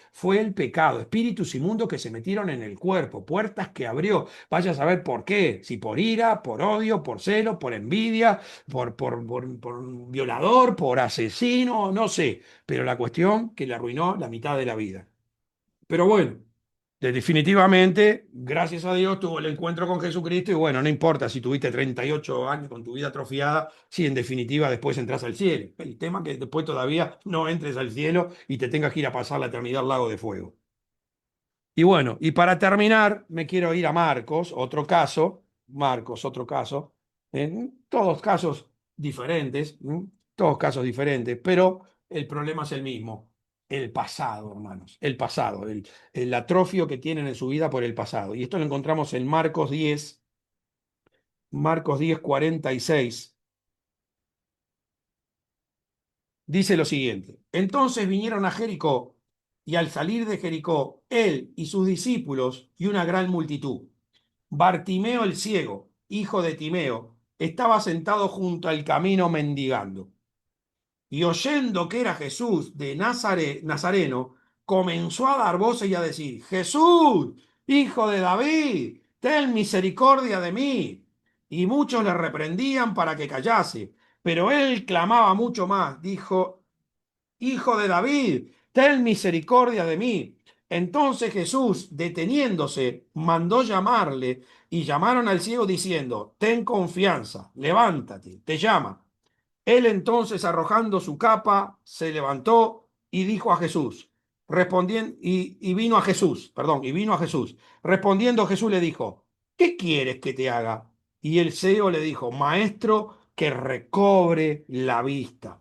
[SPEAKER 1] espíritus inmundos que se metieron en el cuerpo, puertas que abrió. Vaya a saber por qué, si por ira, por odio, por celo, por envidia, por violador, por asesino, no sé, pero la cuestión que le arruinó la mitad de la vida. Pero bueno, definitivamente, gracias a Dios, tuvo el encuentro con Jesucristo y bueno, no importa si tuviste 38 años con tu vida atrofiada, si en definitiva después entras al cielo. El tema es que después todavía no entres al cielo y te tengas que ir a pasar la eternidad al lago de fuego. Y bueno, y para terminar, me quiero ir a Marcos, otro caso, en todos casos diferentes, todos casos diferentes, pero el problema es el mismo, el pasado, hermanos, el pasado, el atrofio que tienen en su vida por el pasado. Y esto lo encontramos en Marcos 10, 46. Dice lo siguiente: entonces vinieron a Jericó, y al salir de Jericó, él y sus discípulos y una gran multitud. Bartimeo el ciego, hijo de Timeo, estaba sentado junto al camino mendigando. Y oyendo que era Jesús de Nazareno, comenzó a dar voces y a decir: Jesús, hijo de David, ten misericordia de mí. Y muchos le reprendían para que callase, pero él clamaba mucho más, dijo: Hijo de David, ten misericordia de mí. Entonces Jesús, deteniéndose, mandó llamarle, y llamaron al ciego diciendo: ten confianza, levántate, te llama. Él entonces, arrojando su capa, se levantó y dijo a Jesús, respondiendo, y vino a Jesús, perdón, y vino a Jesús. Respondiendo Jesús le dijo: ¿qué quieres que te haga? Y el ciego le dijo: Maestro, que recobre la vista.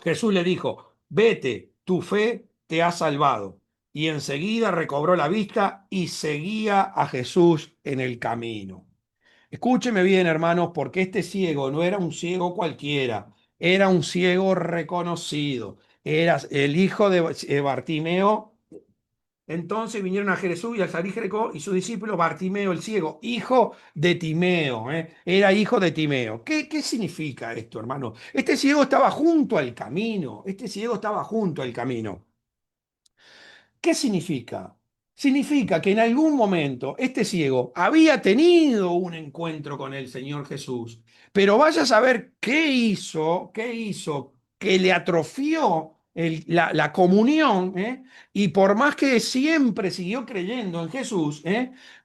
[SPEAKER 1] Jesús le dijo: vete, tu fe te ha salvado. Y enseguida recobró la vista y seguía a Jesús en el camino. Escúcheme bien, hermanos, porque este ciego no era un ciego cualquiera, era un ciego reconocido, era el hijo de Bartimeo. Entonces vinieron a Jesús y al salir Jericó y su discípulo Bartimeo el ciego, hijo de Timeo, era hijo de Timeo. ¿Qué significa esto, hermano? Este ciego estaba junto al camino, este ciego estaba junto al camino. ¿Qué significa? Significa que en algún momento este ciego había tenido un encuentro con el Señor Jesús, pero vaya a saber qué hizo que le atrofió la comunión, y por más que siempre siguió creyendo en Jesús,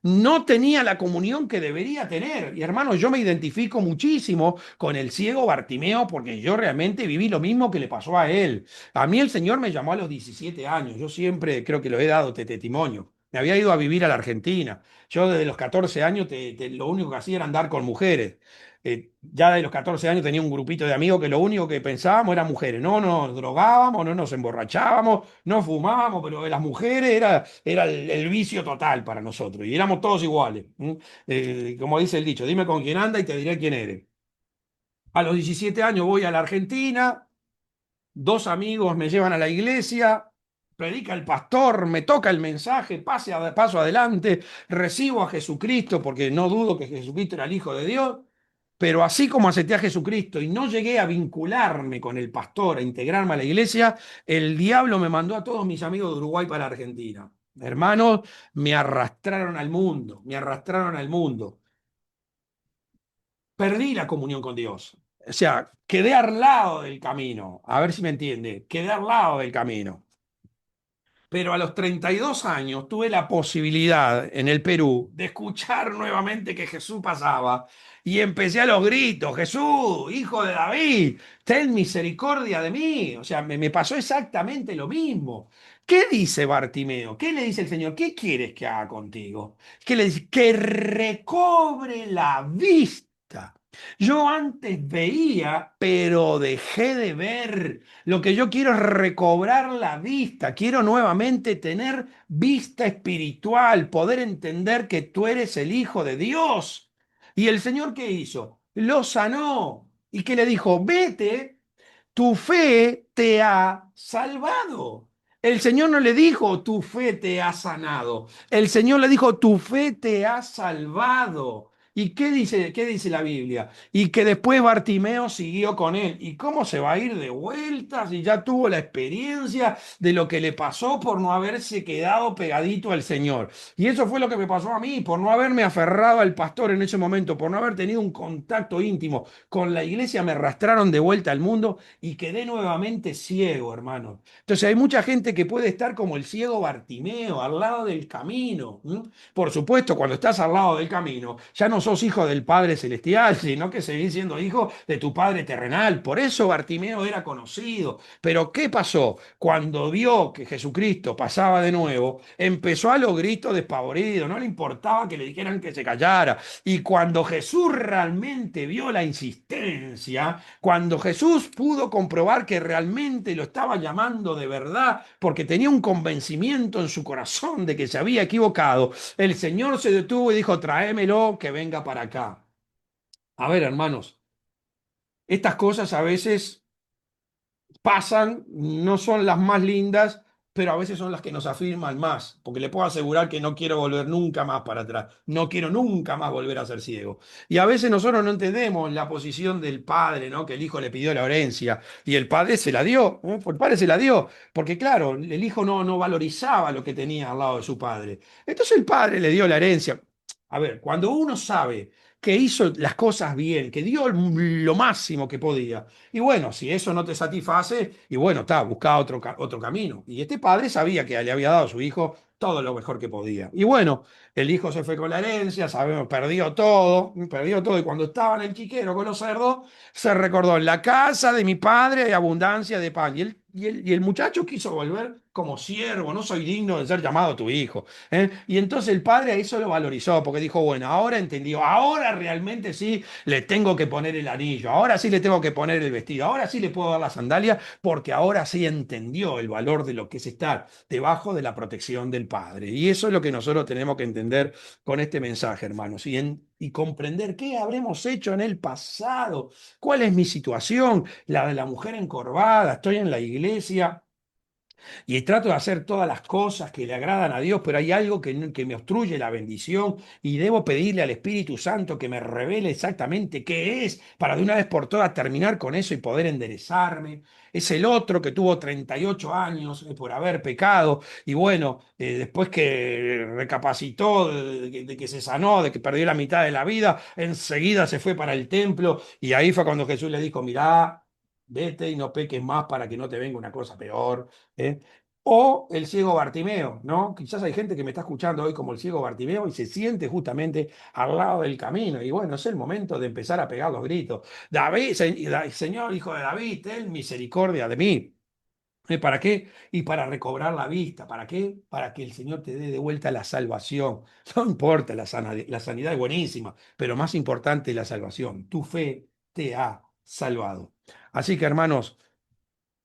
[SPEAKER 1] no tenía la comunión que debería tener. Y hermano, yo me identifico muchísimo con el ciego Bartimeo porque yo realmente viví lo mismo que le pasó a él. A mí el Señor me llamó a los 17 años. Yo siempre creo que lo he dado este testimonio. Me había ido a vivir a la Argentina. Yo desde los 14 años lo único que hacía era andar con mujeres. Ya de los 14 años tenía un grupito de amigos que lo único que pensábamos eran mujeres. No nos drogábamos, no nos emborrachábamos, no fumábamos, pero las mujeres era el vicio total para nosotros. Y éramos todos iguales. Como dice el dicho: dime con quién anda y te diré quién eres. A los 17 años voy a la Argentina. Dos amigos me llevan a la iglesia, predica el pastor, me toca el mensaje, paso adelante, recibo a Jesucristo porque no dudo que Jesucristo era el Hijo de Dios, pero así como acepté a Jesucristo y no llegué a vincularme con el pastor, a integrarme a la iglesia, el diablo me mandó a todos mis amigos de Uruguay para Argentina. Hermanos, me arrastraron al mundo, me arrastraron al mundo. Perdí la comunión con Dios. O sea, quedé al lado del camino. A ver si me entiende. Quedé al lado del camino. Pero a los 32 años tuve la posibilidad en el Perú de escuchar nuevamente que Jesús pasaba y empecé a los gritos: Jesús, hijo de David, ten misericordia de mí. O sea, me pasó exactamente lo mismo. ¿Qué dice Bartimeo? ¿Qué le dice el Señor? ¿Qué quieres que haga contigo? ¿Qué le dice? Que recobre la vista. Yo antes veía, pero dejé de ver. Lo que yo quiero es recobrar la vista, quiero nuevamente tener vista espiritual, poder entender que tú eres el Hijo de Dios. ¿Y el Señor qué hizo? Lo sanó. ¿Y qué le dijo? Vete, tu fe te ha salvado. El Señor no le dijo: tu fe te ha sanado. El Señor le dijo: tu fe te ha salvado. ¿Y qué dice la Biblia? Y que después Bartimeo siguió con él. ¿Y cómo se va a ir de vuelta si ya tuvo la experiencia de lo que le pasó por no haberse quedado pegadito al Señor? Y eso fue lo que me pasó a mí, por no haberme aferrado al pastor en ese momento, por no haber tenido un contacto íntimo con la iglesia, me arrastraron de vuelta al mundo y quedé nuevamente ciego, hermano. Entonces hay mucha gente que puede estar como el ciego Bartimeo, al lado del camino. Por supuesto, cuando estás al lado del camino, ya no sos hijo del Padre Celestial, sino que seguís siendo hijo de tu Padre terrenal. Por eso Bartimeo era conocido. Pero ¿qué pasó? Cuando vio que Jesucristo pasaba de nuevo, empezó a los gritos despavoridos, no le importaba que le dijeran que se callara. Y cuando Jesús realmente vio la insistencia, cuando Jesús pudo comprobar que realmente lo estaba llamando de verdad, porque tenía un convencimiento en su corazón de que se había equivocado, el Señor se detuvo y dijo, tráemelo, que venga para acá. A ver, hermanos, estas cosas a veces pasan, no son las más lindas, pero a veces son las que nos afirman más, porque le puedo asegurar que no quiero volver nunca más para atrás, no quiero nunca más volver a ser ciego. Y a veces nosotros no entendemos la posición del padre, ¿no? Que el hijo le pidió la herencia y el padre se la dio, ¿eh? El padre se la dio, porque claro, el hijo no valorizaba lo que tenía al lado de su padre. Entonces el padre le dio la herencia. A ver, cuando uno sabe que hizo las cosas bien, que dio lo máximo que podía, y bueno, si eso no te satisface, y bueno, está, busca otro camino. Y este padre sabía que le había dado a su hijo todo lo mejor que podía. Y bueno, el hijo se fue con la herencia, sabemos, perdió todo. Y cuando estaba en el chiquero con los cerdos, se recordó, en la casa de mi padre hay abundancia de pan. Y el muchacho quiso volver como siervo, no soy digno de ser llamado tu hijo. ¿Eh? Y entonces el padre a eso lo valorizó, porque dijo, bueno, ahora entendió, ahora realmente sí le tengo que poner el anillo, ahora sí le tengo que poner el vestido, ahora sí le puedo dar la sandalia, porque ahora sí entendió el valor de lo que es estar debajo de la protección del Padre. Y eso es lo que nosotros tenemos que entender con este mensaje, hermanos, y comprender qué habremos hecho en el pasado, cuál es mi situación, la de la mujer encorvada, estoy en la iglesia y trato de hacer todas las cosas que le agradan a Dios, pero hay algo que me obstruye la bendición y debo pedirle al Espíritu Santo que me revele exactamente qué es para de una vez por todas terminar con eso y poder enderezarme. Es el otro que tuvo 38 años por haber pecado y bueno, después que recapacitó de que se sanó, de que perdió la mitad de la vida, enseguida se fue para el templo y ahí fue cuando Jesús le dijo, mirá, vete y no peques más para que no te venga una cosa peor. ¿Eh? O el ciego Bartimeo, ¿no? Quizás hay gente que me está escuchando hoy como el ciego Bartimeo y se siente justamente al lado del camino. Y bueno, es el momento de empezar a pegar los gritos. David, Señor, hijo de David, ten misericordia de mí. ¿Para qué? Y para recobrar la vista. ¿Para qué? Para que el Señor te dé de vuelta la salvación. No importa, la sanidad es buenísima, pero más importante la salvación. Tu fe te ha salvado. Así que, hermanos,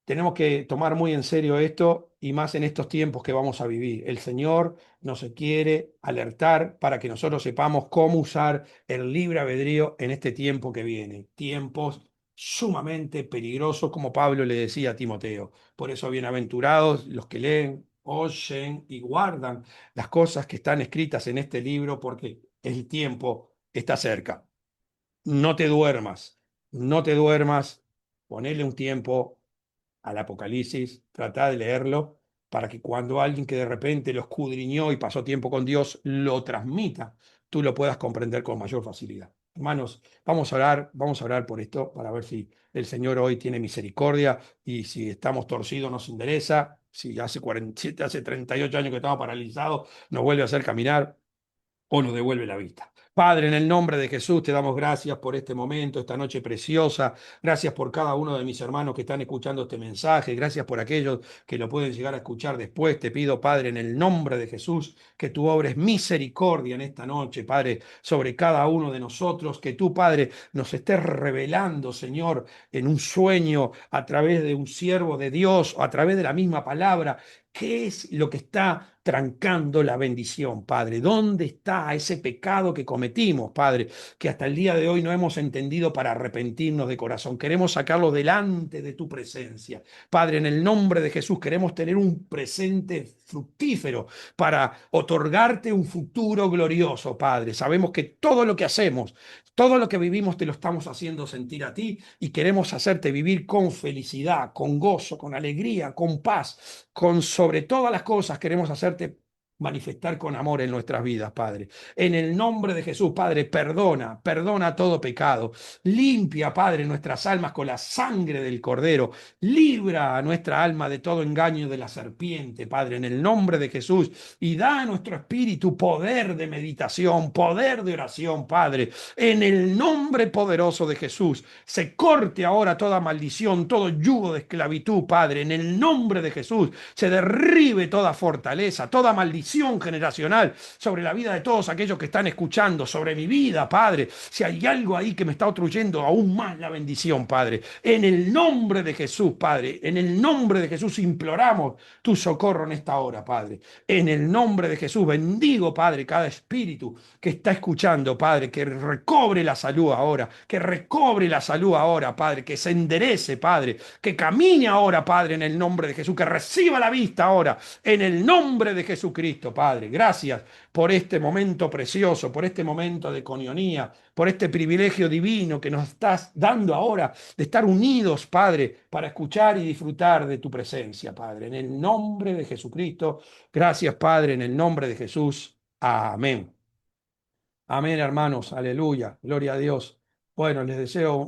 [SPEAKER 1] tenemos que tomar muy en serio esto y más en estos tiempos que vamos a vivir. El Señor nos quiere alertar para que nosotros sepamos cómo usar el libre albedrío en este tiempo que viene. Tiempos sumamente peligrosos, como Pablo le decía a Timoteo. Por eso, bienaventurados los que leen, oyen y guardan las cosas que están escritas en este libro, porque el tiempo está cerca. No te duermas, no te duermas, ponele un tiempo al Apocalipsis, trata de leerlo para que cuando alguien que de repente lo escudriñó y pasó tiempo con Dios lo transmita, tú lo puedas comprender con mayor facilidad. Hermanos, vamos a orar por esto para ver si el Señor hoy tiene misericordia y si estamos torcidos nos endereza, si hace 47, hace 38 años que estamos paralizados, nos vuelve a hacer caminar o nos devuelve la vista. Padre, en el nombre de Jesús te damos gracias por este momento, esta noche preciosa. Gracias por cada uno de mis hermanos que están escuchando este mensaje. Gracias por aquellos que lo pueden llegar a escuchar después. Te pido, Padre, en el nombre de Jesús, que tú obres misericordia en esta noche, Padre, sobre cada uno de nosotros. Que tú, Padre, nos estés revelando, Señor, en un sueño, a través de un siervo de Dios o a través de la misma palabra, qué es lo que está trancando la bendición, Padre. ¿Dónde está ese pecado que cometimos, Padre, que hasta el día de hoy no hemos entendido para arrepentirnos de corazón? Queremos sacarlo delante de tu presencia. Padre, en el nombre de Jesús queremos tener un presente fructífero para otorgarte un futuro glorioso, Padre. Sabemos que todo lo que hacemos, todo lo que vivimos te lo estamos haciendo sentir a ti y queremos hacerte vivir con felicidad, con gozo, con alegría, con paz, con sobre todas las cosas queremos hacerte manifestar con amor en nuestras vidas, Padre. En el nombre de Jesús, Padre, perdona todo pecado. Limpia, Padre, nuestras almas con la sangre del Cordero. Libra a nuestra alma de todo engaño de la serpiente, Padre, en el nombre de Jesús. Y da a nuestro espíritu poder de meditación, poder de oración, Padre. En el nombre poderoso de Jesús, se corte ahora toda maldición, todo yugo de esclavitud, Padre. En el nombre de Jesús, se derribe toda fortaleza, toda maldición generacional sobre la vida de todos aquellos que están escuchando, sobre mi vida, Padre. Si hay algo ahí que me está obstruyendo aún más la bendición, Padre. En el nombre de Jesús, Padre. En el nombre de Jesús imploramos tu socorro en esta hora, Padre. En el nombre de Jesús bendigo, Padre, cada espíritu que está escuchando, Padre, que recobre la salud ahora, que recobre la salud ahora, Padre, que se enderece, Padre, que camine ahora, Padre, en el nombre de Jesús, que reciba la vista ahora, en el nombre de Jesucristo, Padre. Gracias por este momento precioso, por este momento de coinonía, por este privilegio divino que nos estás dando ahora de estar unidos, Padre, para escuchar y disfrutar de tu presencia, Padre. En el nombre de Jesucristo, gracias, Padre, en el nombre de Jesús. Amén. Amén, hermanos. Aleluya. Gloria a Dios. Bueno, les deseo